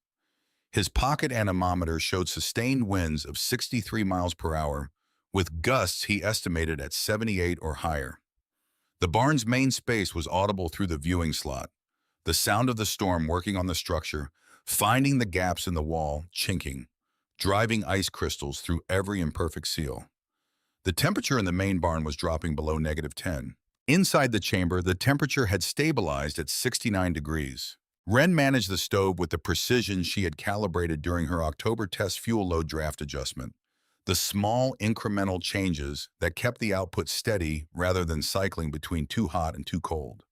His pocket anemometer showed sustained winds of 63 miles per hour, with gusts he estimated at 78 or higher. The barn's main space was audible through the viewing slot, the sound of the storm working on the structure, finding the gaps in the wall, chinking, driving ice crystals through every imperfect seal. The temperature in the main barn was dropping below -10. Inside the chamber, the temperature had stabilized at 69 degrees. Wren managed the stove with the precision she had calibrated during her October test fuel load draft adjustment. The small incremental changes that kept the output steady rather than cycling between too hot and too cold.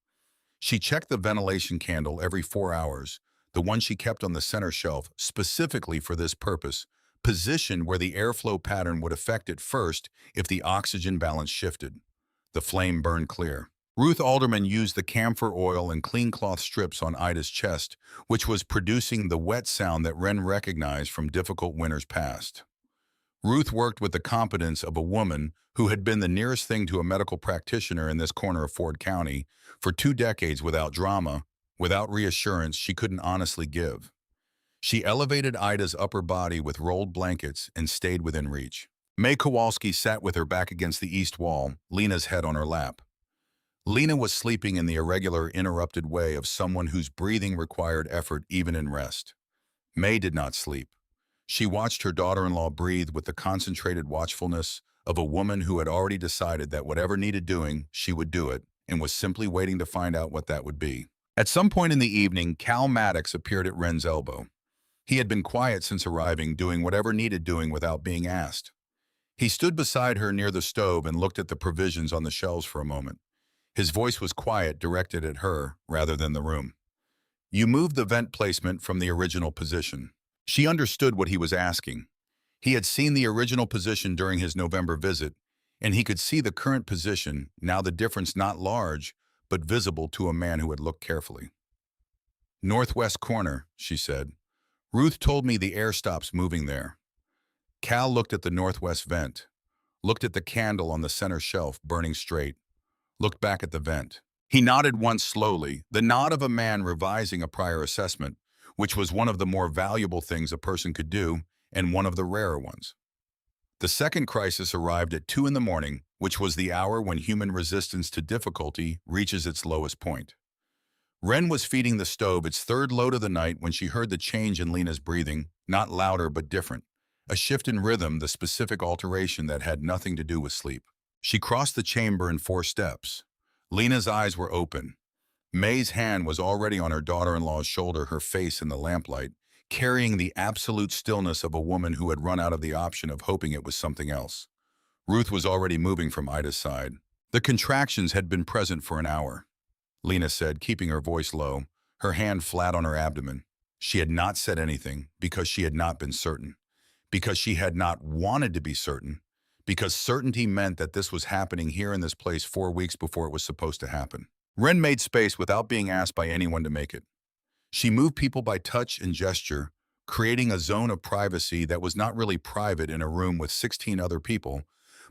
She checked the ventilation candle every 4 hours, the one she kept on the center shelf specifically for this purpose, positioned where the airflow pattern would affect it first if the oxygen balance shifted. The flame burned clear. Ruth Alderman used the camphor oil and clean cloth strips on Ida's chest, which was producing the wet sound that Wren recognized from difficult winters past. Ruth worked with the competence of a woman who had been the nearest thing to a medical practitioner in this corner of Ford County for 2 decades without drama, without reassurance she couldn't honestly give. She elevated Ida's upper body with rolled blankets and stayed within reach. May Kowalski sat with her back against the east wall, Lena's head on her lap. Lena was sleeping in the irregular, interrupted way of someone whose breathing required effort even in rest. May did not sleep. She watched her daughter-in-law breathe with the concentrated watchfulness of a woman who had already decided that whatever needed doing, she would do it, and was simply waiting to find out what that would be. At some point in the evening, Cal Maddox appeared at Wren's elbow. He had been quiet since arriving, doing whatever needed doing without being asked. He stood beside her near the stove and looked at the provisions on the shelves for a moment. His voice was quiet, directed at her rather than the room. "You moved the vent placement from the original position." She understood what he was asking. He had seen the original position during his November visit, and he could see the current position, now the difference not large, but visible to a man who had looked carefully. "Northwest corner," she said. "Ruth told me the air stops moving there." Cal looked at the northwest vent, looked at the candle on the center shelf burning straight, looked back at the vent. He nodded once slowly, the nod of a man revising a prior assessment, which was one of the more valuable things a person could do and one of the rarer ones. The second crisis arrived at 2 in the morning, which was the hour when human resistance to difficulty reaches its lowest point. Wren was feeding the stove its third load of the night when she heard the change in Lena's breathing, not louder but different. A shift in rhythm, the specific alteration that had nothing to do with sleep. She crossed the chamber in 4 steps. Lena's eyes were open. May's hand was already on her daughter-in-law's shoulder, her face in the lamplight, carrying the absolute stillness of a woman who had run out of the option of hoping it was something else. Ruth was already moving from Ida's side. The contractions had been present for an hour, Lena said, keeping her voice low, her hand flat on her abdomen. She had not said anything because she had not been certain, because she had not wanted to be certain, because certainty meant that this was happening here in this place 4 weeks before it was supposed to happen. Wren made space without being asked by anyone to make it. She moved people by touch and gesture, creating a zone of privacy that was not really private in a room with 16 other people,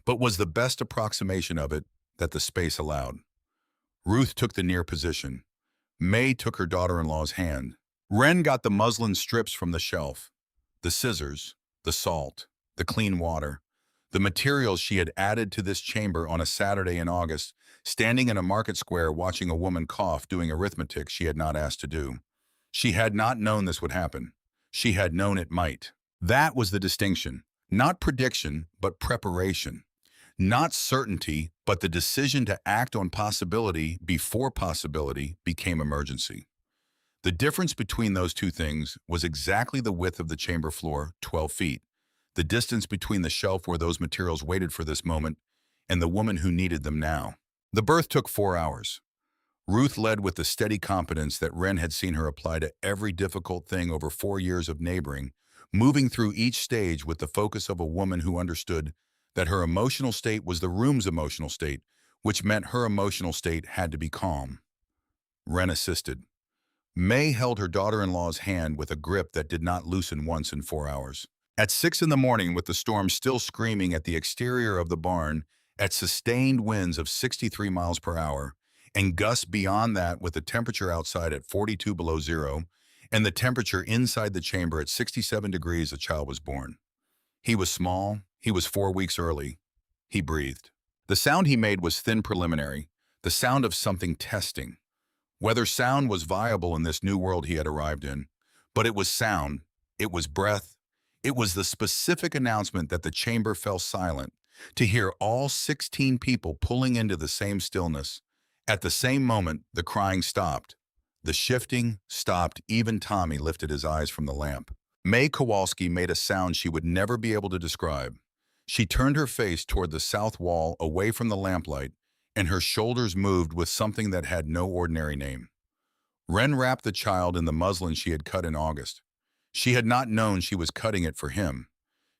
but was the best approximation of it that the space allowed. Ruth took the near position. May took her daughter-in-law's hand. Wren got the muslin strips from the shelf, the scissors, the salt, the clean water, the materials she had added to this chamber on a Saturday in August, standing in a market square watching a woman cough doing arithmetic she had not asked to do. She had not known this would happen. She had known it might. That was the distinction. Not prediction, but preparation. Not certainty, but the decision to act on possibility before possibility became emergency. The difference between those two things was exactly the width of the chamber floor, 12 feet. The distance between the shelf where those materials waited for this moment and the woman who needed them now. The birth took 4 hours. Ruth led with the steady competence that Wren had seen her apply to every difficult thing over 4 years of neighboring, moving through each stage with the focus of a woman who understood that her emotional state was the room's emotional state, which meant her emotional state had to be calm. Wren assisted. May held her daughter-in-law's hand with a grip that did not loosen once in 4 hours. At 6 in the morning, with the storm still screaming at the exterior of the barn, at sustained winds of 63 miles per hour, and gusts beyond that with the temperature outside at 42 below zero, and the temperature inside the chamber at 67 degrees, a child was born. He was small, he was 4 weeks early. He breathed. The sound he made was thin preliminary, the sound of something testing. Whether sound was viable in this new world he had arrived in, but it was sound, it was breath, it was the specific announcement that the chamber fell silent, to hear all 16 people pulling into the same stillness. At the same moment, the crying stopped. The shifting stopped. Even Tommy lifted his eyes from the lamp. May Kowalski made a sound she would never be able to describe. She turned her face toward the south wall away from the lamplight, and her shoulders moved with something that had no ordinary name. Wren wrapped the child in the muslin she had cut in August. She had not known she was cutting it for him.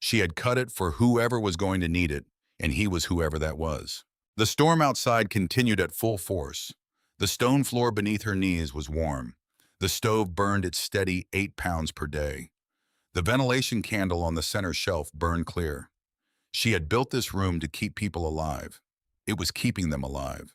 She had cut it for whoever was going to need it, and he was whoever that was. The storm outside continued at full force. The stone floor beneath her knees was warm. The stove burned its steady 8 pounds per day. The ventilation candle on the center shelf burned clear. She had built this room to keep people alive. It was keeping them alive.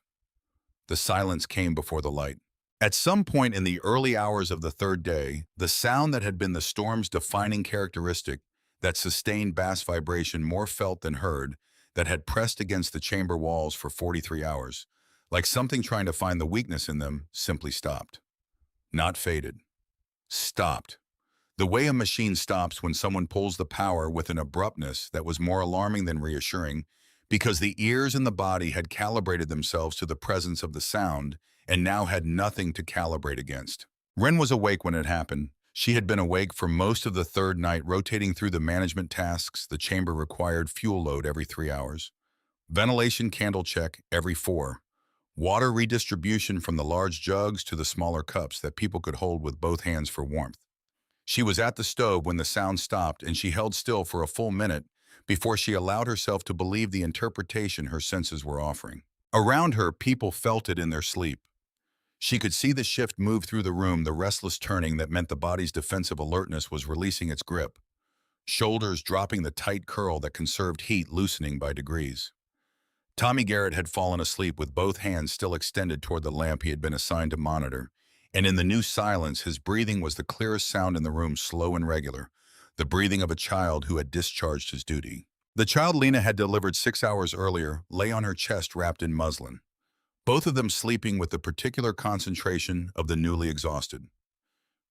The silence came before the light. At some point in the early hours of the third day, the sound that had been the storm's defining characteristic, that sustained bass vibration more felt than heard, that had pressed against the chamber walls for 43 hours, like something trying to find the weakness in them, simply stopped. Not faded. Stopped. The way a machine stops when someone pulls the power with an abruptness that was more alarming than reassuring, because the ears and the body had calibrated themselves to the presence of the sound and now had nothing to calibrate against. Wren was awake when it happened. She had been awake for most of the third night, rotating through the management tasks. The chamber required fuel load every 3 hours, ventilation candle check every 4, water redistribution from the large jugs to the smaller cups that people could hold with both hands for warmth. She was at the stove when the sound stopped, and she held still for a full minute before she allowed herself to believe the interpretation her senses were offering. Around her, people felt it in their sleep. She could see the shift move through the room, the restless turning that meant the body's defensive alertness was releasing its grip, shoulders dropping the tight curl that conserved heat, loosening by degrees. Tommy Garrett had fallen asleep with both hands still extended toward the lamp he had been assigned to monitor, and in the new silence, his breathing was the clearest sound in the room, slow and regular, the breathing of a child who had discharged his duty. The child Lena had delivered 6 hours earlier lay on her chest wrapped in muslin, both of them sleeping with the particular concentration of the newly exhausted.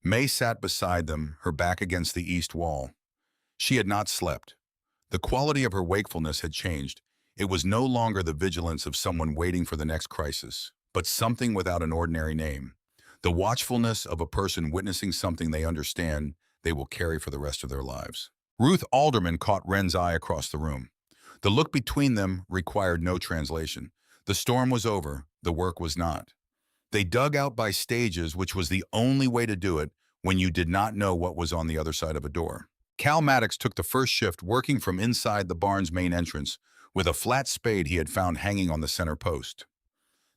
May sat beside them, her back against the east wall. She had not slept. The quality of her wakefulness had changed. It was no longer the vigilance of someone waiting for the next crisis, but something without an ordinary name. The watchfulness of a person witnessing something they understand they will carry for the rest of their lives. Ruth Alderman caught Wren's eye across the room. The look between them required no translation. The storm was over, the work was not. They dug out by stages, which was the only way to do it when you did not know what was on the other side of a door. Cal Maddox took the first shift, working from inside the barn's main entrance with a flat spade he had found hanging on the center post.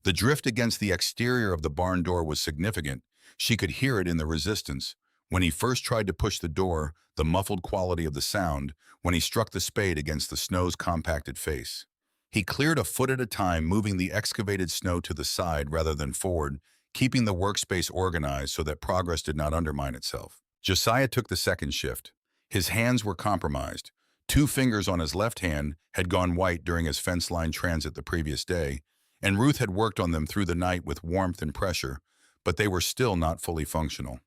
The drift against the exterior of the barn door was significant. She could hear it in the resistance. When he first tried to push the door, the muffled quality of the sound, when he struck the spade against the snow's compacted face. He cleared a foot at a time, moving the excavated snow to the side rather than forward, keeping the workspace organized so that progress did not undermine itself. Josiah took the second shift. His hands were compromised. 2 fingers on his left hand had gone white during his fence line transit the previous day, and Ruth had worked on them through the night with warmth and pressure, but they were still not fully functional.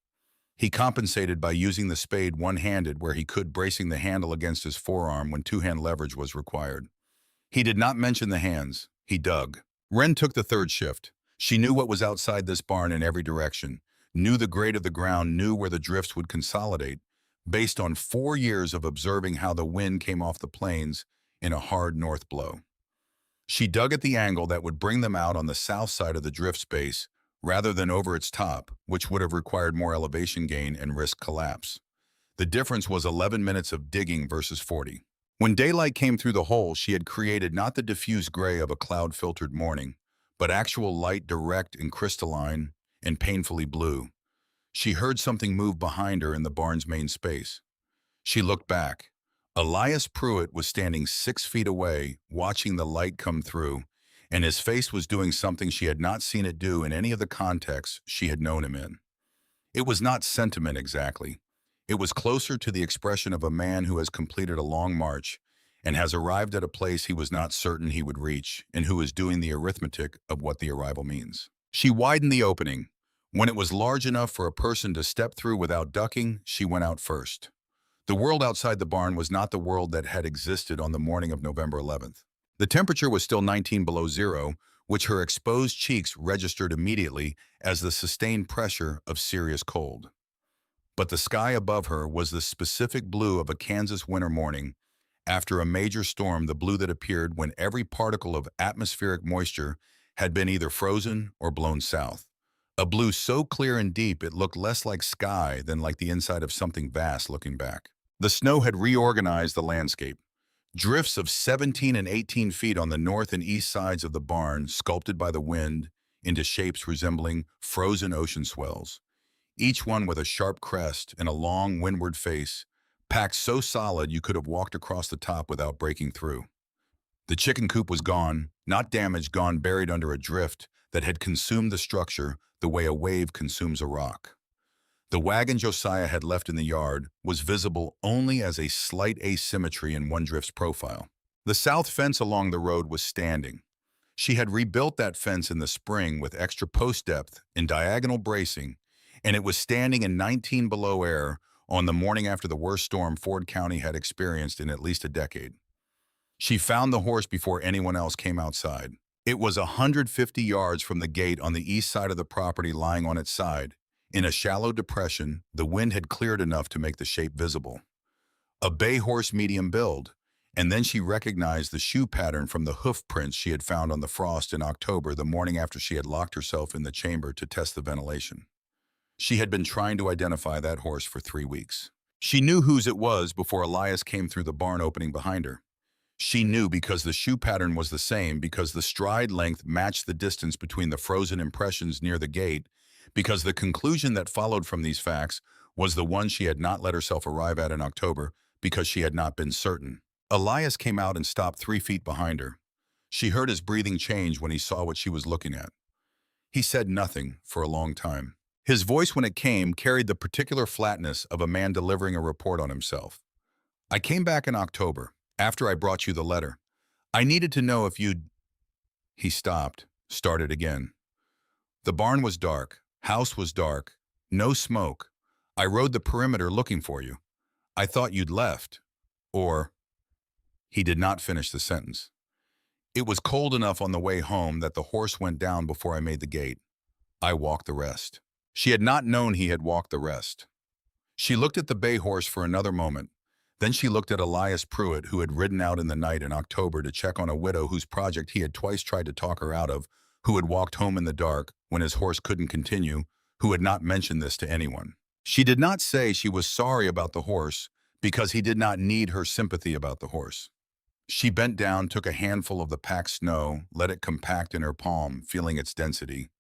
He compensated by using the spade one-handed where he could, bracing the handle against his forearm when 2-hand leverage was required. He did not mention the hands. He dug. Wren took the third shift. She knew what was outside this barn in every direction, knew the grade of the ground, knew where the drifts would consolidate, based on 4 years of observing how the wind came off the plains in a hard north blow. She dug at the angle that would bring them out on the south side of the drift space, rather than over its top, which would have required more elevation gain and risk collapse. The difference was 11 minutes of digging versus 40. When daylight came through the hole, she had created not the diffuse gray of a cloud-filtered morning, but actual light, direct and crystalline and painfully blue. She heard something move behind her in the barn's main space. She looked back. Elias Pruitt was standing 6 feet away, watching the light come through, and his face was doing something she had not seen it do in any of the contexts she had known him in. It was not sentiment exactly. It was closer to the expression of a man who has completed a long march and has arrived at a place he was not certain he would reach, and who is doing the arithmetic of what the arrival means. She widened the opening. When it was large enough for a person to step through without ducking, she went out first. The world outside the barn was not the world that had existed on the morning of November 11th. The temperature was still 19 below zero, which her exposed cheeks registered immediately as the sustained pressure of serious cold. But the sky above her was the specific blue of a Kansas winter morning, After a major storm, the blue that appeared when every particle of atmospheric moisture had been either frozen or blown south. A blue so clear and deep it looked less like sky than like the inside of something vast looking back. The snow had reorganized the landscape. Drifts of 17 and 18 feet on the north and east sides of the barn, sculpted by the wind into shapes resembling frozen ocean swells, each one with a sharp crest and a long windward face, packed so solid you could have walked across the top without breaking through. The chicken coop was gone, not damaged, gone, buried under a drift that had consumed the structure the way a wave consumes a rock. The wagon Josiah had left in the yard was visible only as a slight asymmetry in one drift's profile. The south fence along the road was standing. She had rebuilt that fence in the spring with extra post depth and diagonal bracing, and it was standing in 19 below air on the morning after the worst storm Ford County had experienced in at least a decade. She found the horse before anyone else came outside. It was 150 yards from the gate on the east side of the property, lying on its side. In a shallow depression, the wind had cleared enough to make the shape visible. A bay horse, medium build, and then she recognized the shoe pattern from the hoof prints she had found on the frost in October, the morning after she had locked herself in the chamber to test the ventilation. She had been trying to identify that horse for 3 weeks. She knew whose it was before Elias came through the barn opening behind her. She knew because the shoe pattern was the same, because the stride length matched the distance between the frozen impressions near the gate, because the conclusion that followed from these facts was the one she had not let herself arrive at in October, because she had not been certain. Elias came out and stopped 3 feet behind her. She heard his breathing change when he saw what she was looking at. He said nothing for a long time. His voice, when it came, carried the particular flatness of a man delivering a report on himself. "I came back in October, after I brought you the letter. I needed to know if you'd—" He stopped, started again. "The barn was dark, house was dark, no smoke. I rode the perimeter looking for you. I thought you'd left. Or—" He did not finish the sentence. "It was cold enough on the way home that the horse went down before I made the gate. I walked the rest." She had not known he had walked the rest. She looked at the bay horse for another moment. Then she looked at Elias Pruitt, who had ridden out in the night in October to check on a widow whose project he had twice tried to talk her out of, who had walked home in the dark when his horse couldn't continue, who had not mentioned this to anyone. She did not say she was sorry about the horse because he did not need her sympathy about the horse. She bent down, took a handful of the packed snow, let it compact in her palm, feeling its density.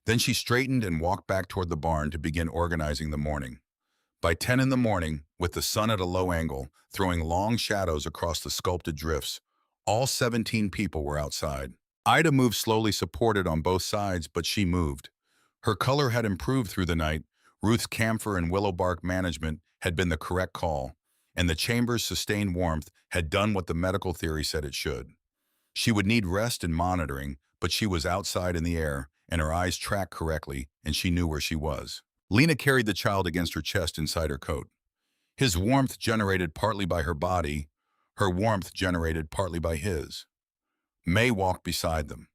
Then she straightened and walked back toward the barn to begin organizing the morning. By 10 in the morning, with the sun at a low angle, throwing long shadows across the sculpted drifts, all 17 people were outside. Ida moved slowly, supported on both sides, but she moved. Her color had improved through the night. Ruth's camphor and willow bark management had been the correct call, and the chamber's sustained warmth had done what the medical theory said it should. She would need rest and monitoring, but she was outside in the air, and her eyes tracked correctly, and she knew where she was. Lena carried the child against her chest inside her coat. His warmth generated partly by her body, her warmth generated partly by his. May walked beside them.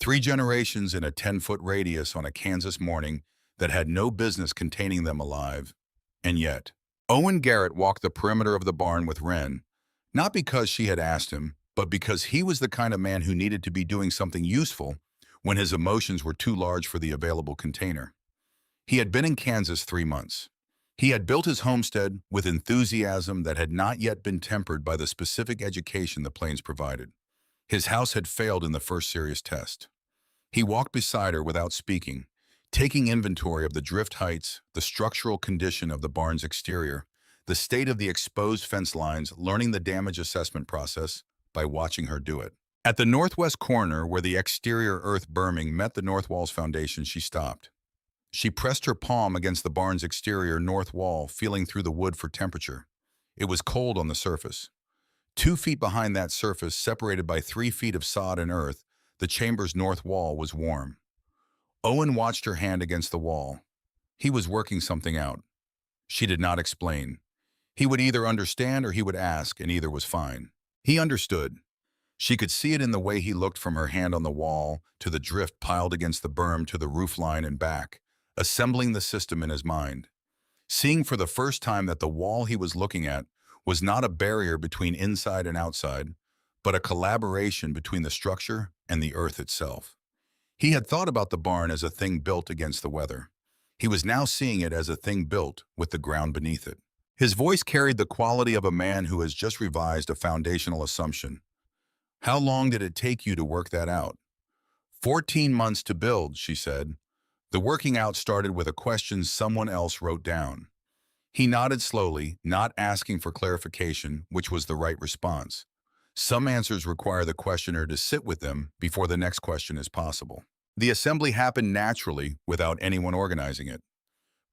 3 generations in a 10-foot radius on a Kansas morning that had no business containing them alive. And yet, Owen Garrett walked the perimeter of the barn with Wren, not because she had asked him, but because he was the kind of man who needed to be doing something useful when his emotions were too large for the available container. He had been in Kansas 3 months. He had built his homestead with enthusiasm that had not yet been tempered by the specific education the plains provided. His house had failed in the first serious test. He walked beside her without speaking, taking inventory of the drift heights, the structural condition of the barn's exterior, the state of the exposed fence lines, learning the damage assessment process by watching her do it. At the northwest corner, where the exterior earth berming met the north wall's foundation, she stopped. She pressed her palm against the barn's exterior north wall, feeling through the wood for temperature. It was cold on the surface. 2 feet behind that surface, separated by 3 feet of sod and earth, the chamber's north wall was warm. Owen watched her hand against the wall. He was working something out. She did not explain. He would either understand or he would ask, and either was fine. He understood. She could see it in the way he looked from her hand on the wall to the drift piled against the berm to the roofline and back, assembling the system in his mind. Seeing for the first time that the wall he was looking at was not a barrier between inside and outside, but a collaboration between the structure and the earth itself. He had thought about the barn as a thing built against the weather. He was now seeing it as a thing built with the ground beneath it. His voice carried the quality of a man who has just revised a foundational assumption. How long did it take you to work that out? 14 months to build, she said. The working out started with a question someone else wrote down. He nodded slowly, not asking for clarification, which was the right response. Some answers require the questioner to sit with them before the next question is possible. The assembly happened naturally without anyone organizing it.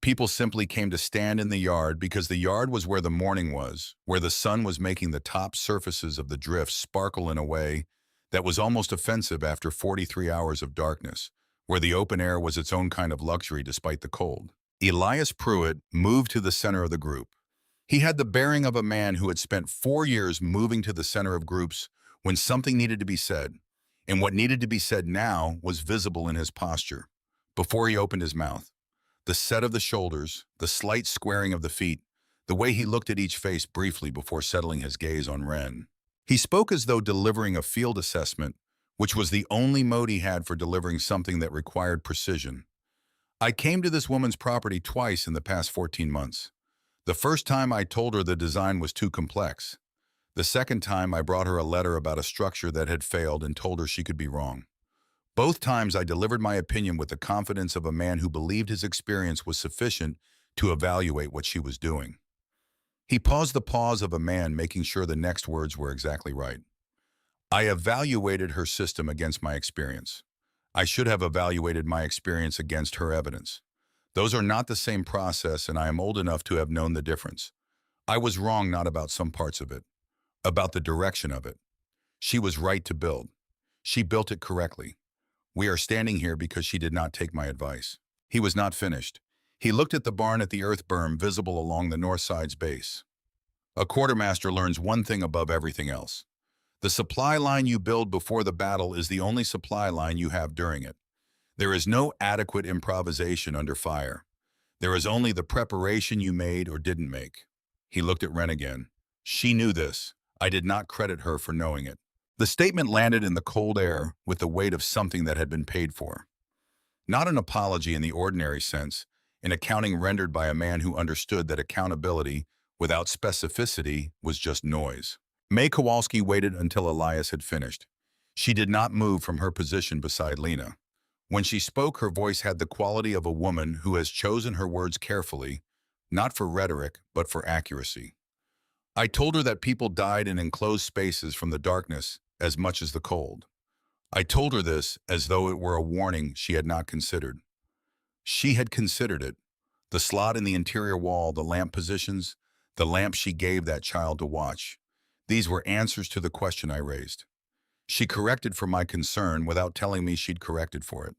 People simply came to stand in the yard because the yard was where the morning was, where the sun was making the top surfaces of the drifts sparkle in a way that was almost offensive after 43 hours of darkness, where the open air was its own kind of luxury despite the cold. Elias Pruitt moved to the center of the group. He had the bearing of a man who had spent 4 years moving to the center of groups when something needed to be said, and what needed to be said now was visible in his posture. Before he opened his mouth, the set of the shoulders, the slight squaring of the feet, the way he looked at each face briefly before settling his gaze on Wren. He spoke as though delivering a field assessment, which was the only mode he had for delivering something that required precision. I came to this woman's property twice in the past 14 months. The first time I told her the design was too complex. The second time I brought her a letter about a structure that had failed and told her she could be wrong. Both times I delivered my opinion with the confidence of a man who believed his experience was sufficient to evaluate what she was doing. He paused the pause of a man making sure the next words were exactly right. I evaluated her system against my experience. I should have evaluated my experience against her evidence. Those are not the same process, and I am old enough to have known the difference. I was wrong not about some parts of it, about the direction of it. She was right to build. She built it correctly. We are standing here because she did not take my advice. He was not finished. He looked at the barn at the earth berm visible along the north side's base. A quartermaster learns one thing above everything else. The supply line you build before the battle is the only supply line you have during it. There is no adequate improvisation under fire. There is only the preparation you made or didn't make. He looked at Wren again. She knew this. I did not credit her for knowing it. The statement landed in the cold air with the weight of something that had been paid for. Not an apology in the ordinary sense, an accounting rendered by a man who understood that accountability, without specificity, was just noise. May Kowalski waited until Elias had finished. She did not move from her position beside Lena. When she spoke, her voice had the quality of a woman who has chosen her words carefully, not for rhetoric, but for accuracy. I told her that people died in enclosed spaces from the darkness as much as the cold. I told her this as though it were a warning she had not considered. She had considered it. The slot in the interior wall, the lamp positions, the lamp she gave that child to watch. These were answers to the question I raised. She corrected for my concern without telling me she'd corrected for it.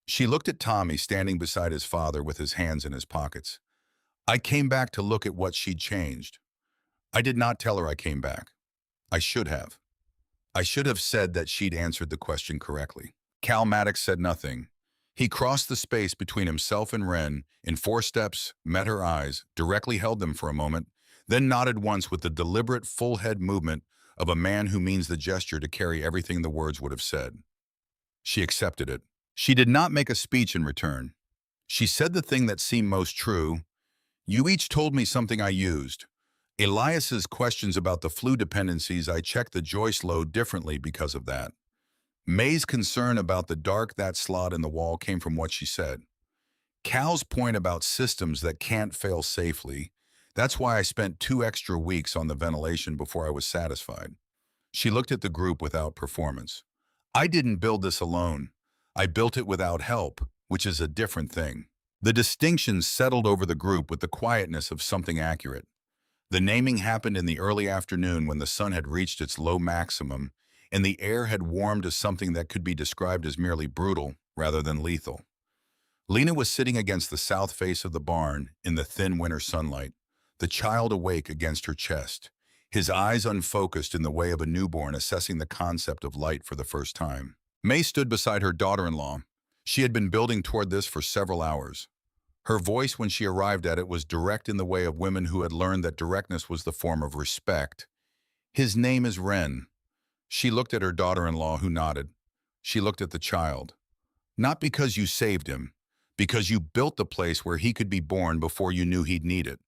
She looked at Tommy standing beside his father with his hands in his pockets. I came back to look at what she'd changed. I did not tell her I came back. I should have. I should have said that she'd answered the question correctly. Cal Maddox said nothing. He crossed the space between himself and Wren in 4 steps, met her eyes, directly held them for a moment, then nodded once with the deliberate full head movement of a man who means the gesture to carry everything the words would have said. She accepted it. She did not make a speech in return. She said the thing that seemed most true. You each told me something I used. Elias's questions about the flu dependencies, I checked the joist load differently because of that. May's concern about the dark that slot in the wall came from what she said. Cal's point about systems that can't fail safely, that's why I spent 2 extra weeks on the ventilation before I was satisfied. She looked at the group without performance. I didn't build this alone. I built it without help, which is a different thing. The distinctions settled over the group with the quietness of something accurate. The naming happened in the early afternoon when the sun had reached its low maximum and the air had warmed to something that could be described as merely brutal rather than lethal. Lena was sitting against the south face of the barn in the thin winter sunlight, the child awake against her chest, his eyes unfocused in the way of a newborn assessing the concept of light for the first time. May stood beside her daughter-in-law. She had been building toward this for several hours. Her voice when she arrived at it was direct in the way of women who had learned that directness was the form of respect. His name is Ren. She looked at her daughter-in-law, who nodded. She looked at the child. Not because you saved him, because you built the place where he could be born before you knew he'd need it.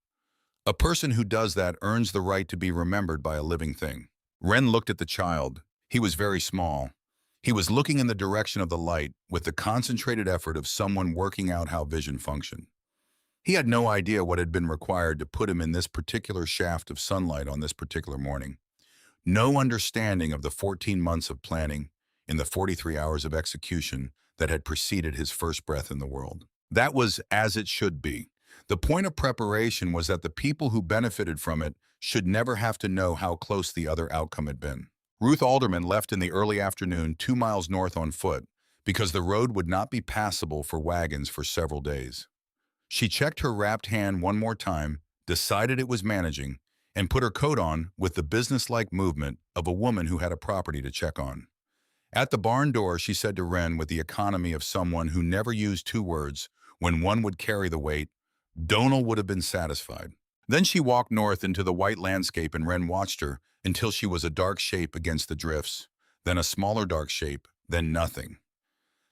A person who does that earns the right to be remembered by a living thing. Ren looked at the child. He was very small. He was looking in the direction of the light with the concentrated effort of someone working out how vision functioned. He had no idea what had been required to put him in this particular shaft of sunlight on this particular morning. No understanding of the 14 months of planning in the 43 hours of execution that had preceded his first breath in the world. That was as it should be. The point of preparation was that the people who benefited from it should never have to know how close the other outcome had been. Ruth Alderman left in the early afternoon 2 miles north on foot because the road would not be passable for wagons for several days. She checked her wrapped hand one more time, decided it was managing, and put her coat on with the businesslike movement of a woman who had a property to check on. At the barn door, she said to Wren with the economy of someone who never used 2 words when one would carry the weight, Donal would have been satisfied. Then she walked north into the white landscape and Wren watched her until she was a dark shape against the drifts, then a smaller dark shape, then nothing.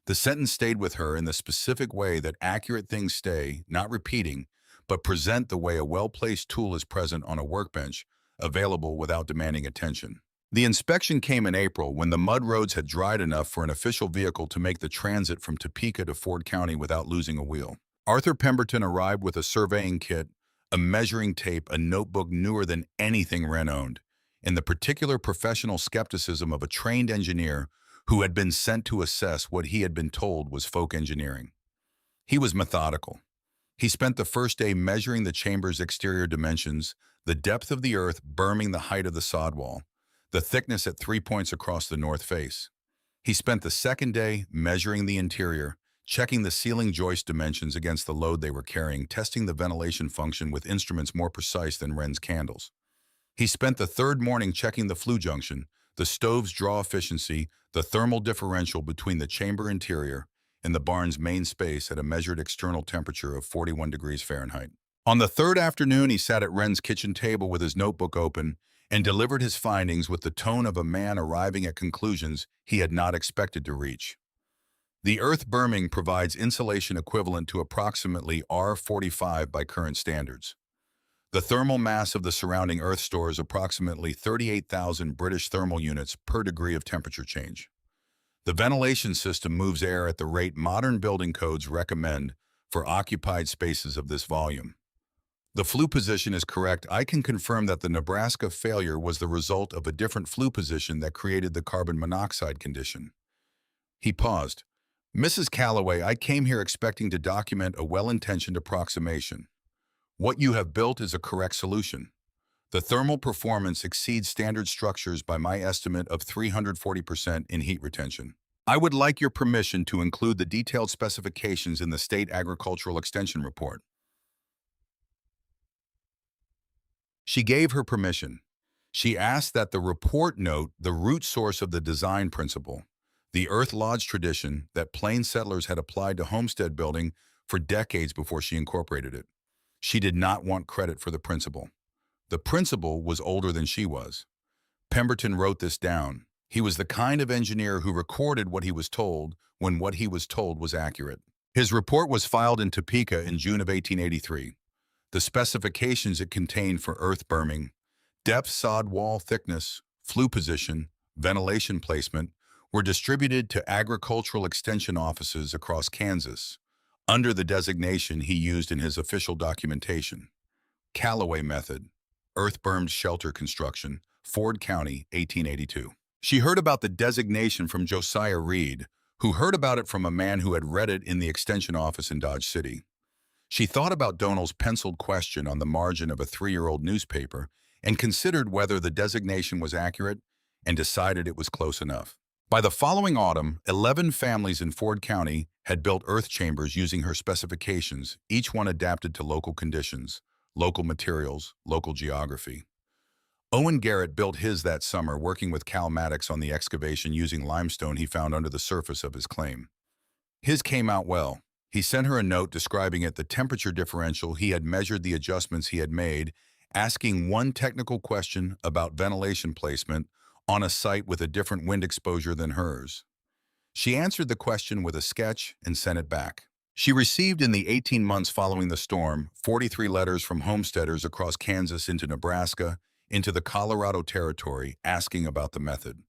The sentence stayed with her in the specific way that accurate things stay, not repeating, but present the way a well-placed tool is present on a workbench, available without demanding attention. The inspection came in April when the mud roads had dried enough for an official vehicle to make the transit from Topeka to Ford County without losing a wheel. Arthur Pemberton arrived with a surveying kit, a measuring tape, a notebook newer than anything Wren owned, and the particular professional skepticism of a trained engineer who had been sent to assess what he had been told was folk engineering. He was methodical. He spent the first day measuring the chamber's exterior dimensions, the depth of the earth berming the height of the sod wall, the thickness at 3 points across the north face. He spent the second day measuring the interior, checking the ceiling joist dimensions against the load they were carrying, testing the ventilation function with instruments more precise than Wren's candles. He spent the third morning checking the flue junction, the stove's draw efficiency, the thermal differential between the chamber interior and the barn's main space at a measured external temperature of 41 degrees Fahrenheit. On the third afternoon, he sat at Wren's kitchen table with his notebook open and delivered his findings with the tone of a man arriving at conclusions he had not expected to reach. The earth berming provides insulation equivalent to approximately R45 by current standards. The thermal mass of the surrounding earth stores approximately 38,000 British thermal units per degree of temperature change. The ventilation system moves air at the rate modern building codes recommend for occupied spaces of this volume. The flue position is correct. I can confirm that the Nebraska failure was the result of a different flue position that created the carbon monoxide condition. He paused. Mrs. Calloway, I came here expecting to document a well-intentioned approximation. What you have built is a correct solution. The thermal performance exceeds standard structures by my estimate of 340% in heat retention. I would like your permission to include the detailed specifications in the State Agricultural Extension Report. She gave her permission. She asked that the report note the root source of the design principle, the Earth Lodge tradition that plain settlers had applied to homestead building for decades before she incorporated it. She did not want credit for the principle. The principle was older than she was. Pemberton wrote this down. He was the kind of engineer who recorded what he was told when what he was told was accurate. His report was filed in Topeka in June of 1883. The specifications it contained for earth berming, depth sod wall thickness, flue position, ventilation placement, were distributed to agricultural extension offices across Kansas, under the designation he used in his official documentation. Callaway Method, Earth-Bermed Shelter Construction, Ford County, 1882. She heard about the designation from Josiah Reed, who heard about it from a man who had read it in the extension office in Dodge City. She thought about Donal's penciled question on the margin of a 3-year-old newspaper and considered whether the designation was accurate and decided it was close enough. By the following autumn, 11 families in Ford County had built earth chambers using her specifications, each one adapted to local conditions, local materials, local geography. Owen Garrett built his that summer, working with Cal Maddox on the excavation using limestone he found under the surface of his claim. His came out well. He sent her a note describing it, the temperature differential he had measured, the adjustments he had made, asking one technical question about ventilation placement on a site with a different wind exposure than hers. She answered the question with a sketch and sent it back. She received, in the 18 months following the storm, 43 letters from homesteaders across Kansas into Nebraska, into the Colorado Territory, asking about the method.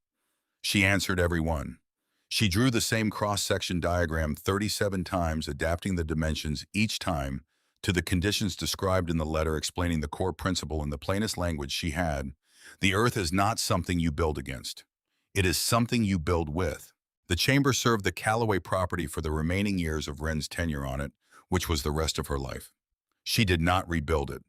She answered every one. She drew the same cross-section diagram 37 times, adapting the dimensions each time to the conditions described in the letter, explaining the core principle in the plainest language she had. The earth is not something you build against. It is something you build with. The chamber served the Callaway property for the remaining years of Wren's tenure on it, which was the rest of her life. She did not rebuild it.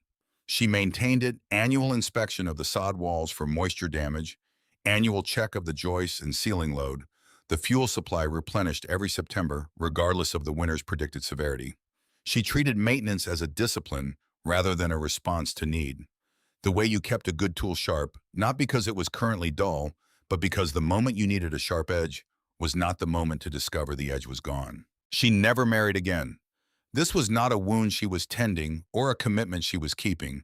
She maintained it, annual inspection of the sod walls for moisture damage, annual check of the joists and ceiling load, the fuel supply replenished every September, regardless of the winter's predicted severity. She treated maintenance as a discipline rather than a response to need. The way you kept a good tool sharp, not because it was currently dull, but because the moment you needed a sharp edge was not the moment to discover the edge was gone. She never married again. This was not a wound she was tending or a commitment she was keeping.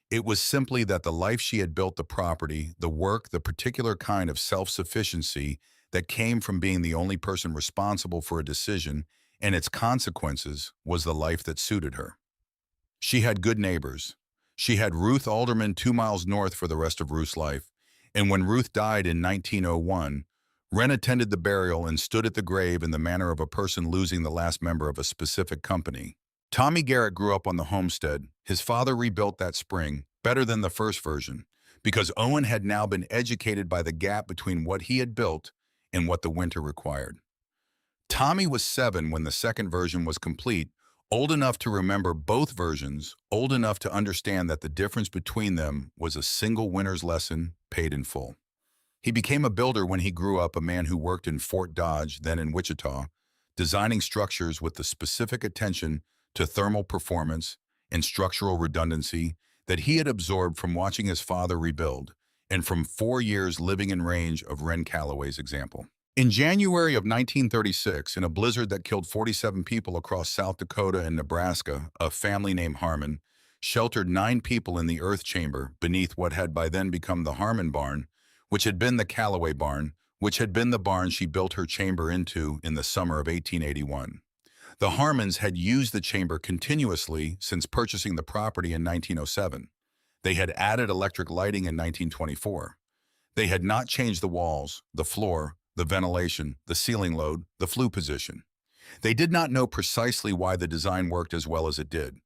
It was simply that the life she had built, the property, the work, the particular kind of self-sufficiency that came from being the only person responsible for a decision and its consequences, was the life that suited her. She had good neighbors. She had Ruth Alderman 2 miles north for the rest of Ruth's life, and when Ruth died in 1901, Wren attended the burial and stood at the grave in the manner of a person losing the last member of a specific company. Tommy Garrett grew up on the homestead. His father rebuilt that spring, better than the first version, because Owen had now been educated by the gap between what he had built and what the winter required. Tommy was 7 when the second version was complete, old enough to remember both versions, old enough to understand that the difference between them was a single winter's lesson paid in full. He became a builder when he grew up, a man who worked in Fort Dodge, then in Wichita, designing structures with the specific attention to thermal performance and structural redundancy that he had absorbed from watching his father rebuild and from 4 years living in range of Wren Callaway's example. In January of 1936, in a blizzard that killed 47 people across South Dakota and Nebraska, a family named Harmon sheltered 9 people in the earth chamber beneath what had by then become the Harmon barn, which had been the Callaway barn, which had been the barn she built her chamber into in the summer of 1881. The Harmons had used the chamber continuously since purchasing the property in 1907. They had added electric lighting in 1924. They had not changed the walls, the floor, the ventilation, the ceiling load, the flue position. They did not know precisely why the design worked as well as it did.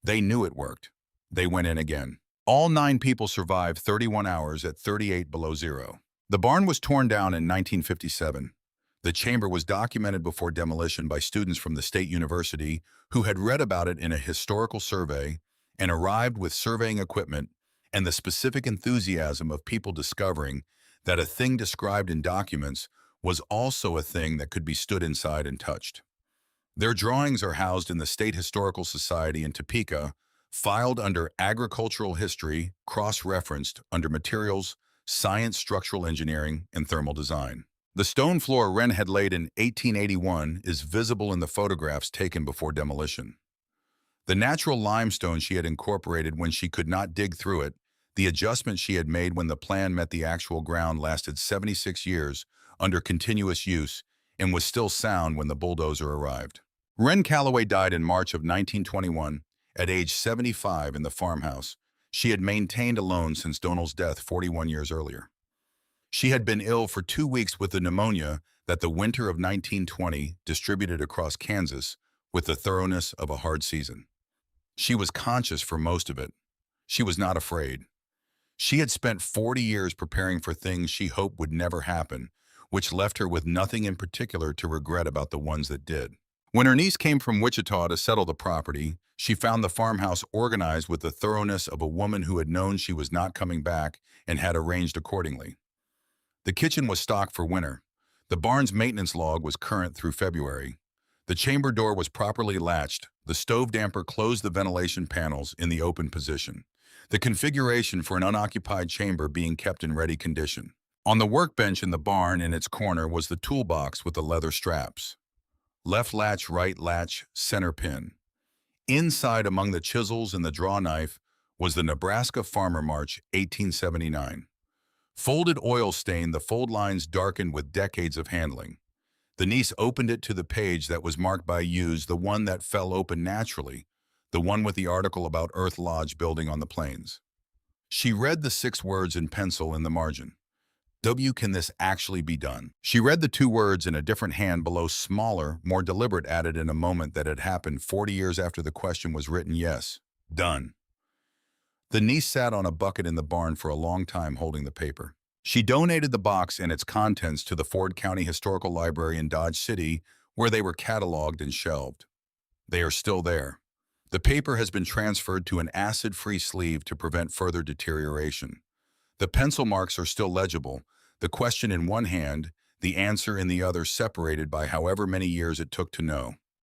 They knew it worked. They went in again. All 9 people survived 31 hours at 38 below zero. The barn was torn down in 1957. The chamber was documented before demolition by students from the State University who had read about it in a historical survey and arrived with surveying equipment and the specific enthusiasm of people discovering that a thing described in documents was also a thing that could be stood inside and touched. Their drawings are housed in the State Historical Society in Topeka, filed under Agricultural History, cross-referenced under Materials, Science, Structural Engineering, and Thermal Design. The stone floor Wren had laid in 1881 is visible in the photographs taken before demolition. The natural limestone she had incorporated when she could not dig through it, the adjustment she had made when the plan met the actual ground, lasted 76 years under continuous use and was still sound when the bulldozer arrived. Wren Callaway died in March of 1921 at age 75 in the farmhouse she had maintained alone since Donald's death 41 years earlier. She had been ill for 2 weeks with the pneumonia that the winter of 1920 distributed across Kansas with the thoroughness of a hard season. She was conscious for most of it. She was not afraid. She had spent 40 years preparing for things she hoped would never happen, which left her with nothing in particular to regret about the ones that did. When her niece came from Wichita to settle the property, she found the farmhouse organized with the thoroughness of a woman who had known she was not coming back and had arranged accordingly. The kitchen was stocked for winter. The barn's maintenance log was current through February. The chamber door was properly latched. The stove damper closed the ventilation panels in the open position. The configuration for an unoccupied chamber being kept in ready condition. On the workbench in the barn in its corner was the toolbox with the leather straps. Left latch, right latch, center pin. Inside, among the chisels and the draw knife, was the Nebraska Farmer March, 1879. Folded oil stain, the fold lines darkened with decades of handling. The niece opened it to the page that was marked by Hughes, the one that fell open naturally, the one with the article about Earth Lodge building on the plains. She read the 6 words in pencil in the margin. W, can this actually be done? She read the 2 words in a different hand below, smaller, more deliberate, added in a moment that had happened 40 years after the question was written. Yes, done. The niece sat on a bucket in the barn for a long time holding the paper. She donated the box and its contents to the Ford County Historical Library in Dodge City, where they were cataloged and shelved. They are still there. The paper has been transferred to an acid-free sleeve to prevent further deterioration. The pencil marks are still legible, the question in one hand, the answer in the other, separated by however many years it took to know.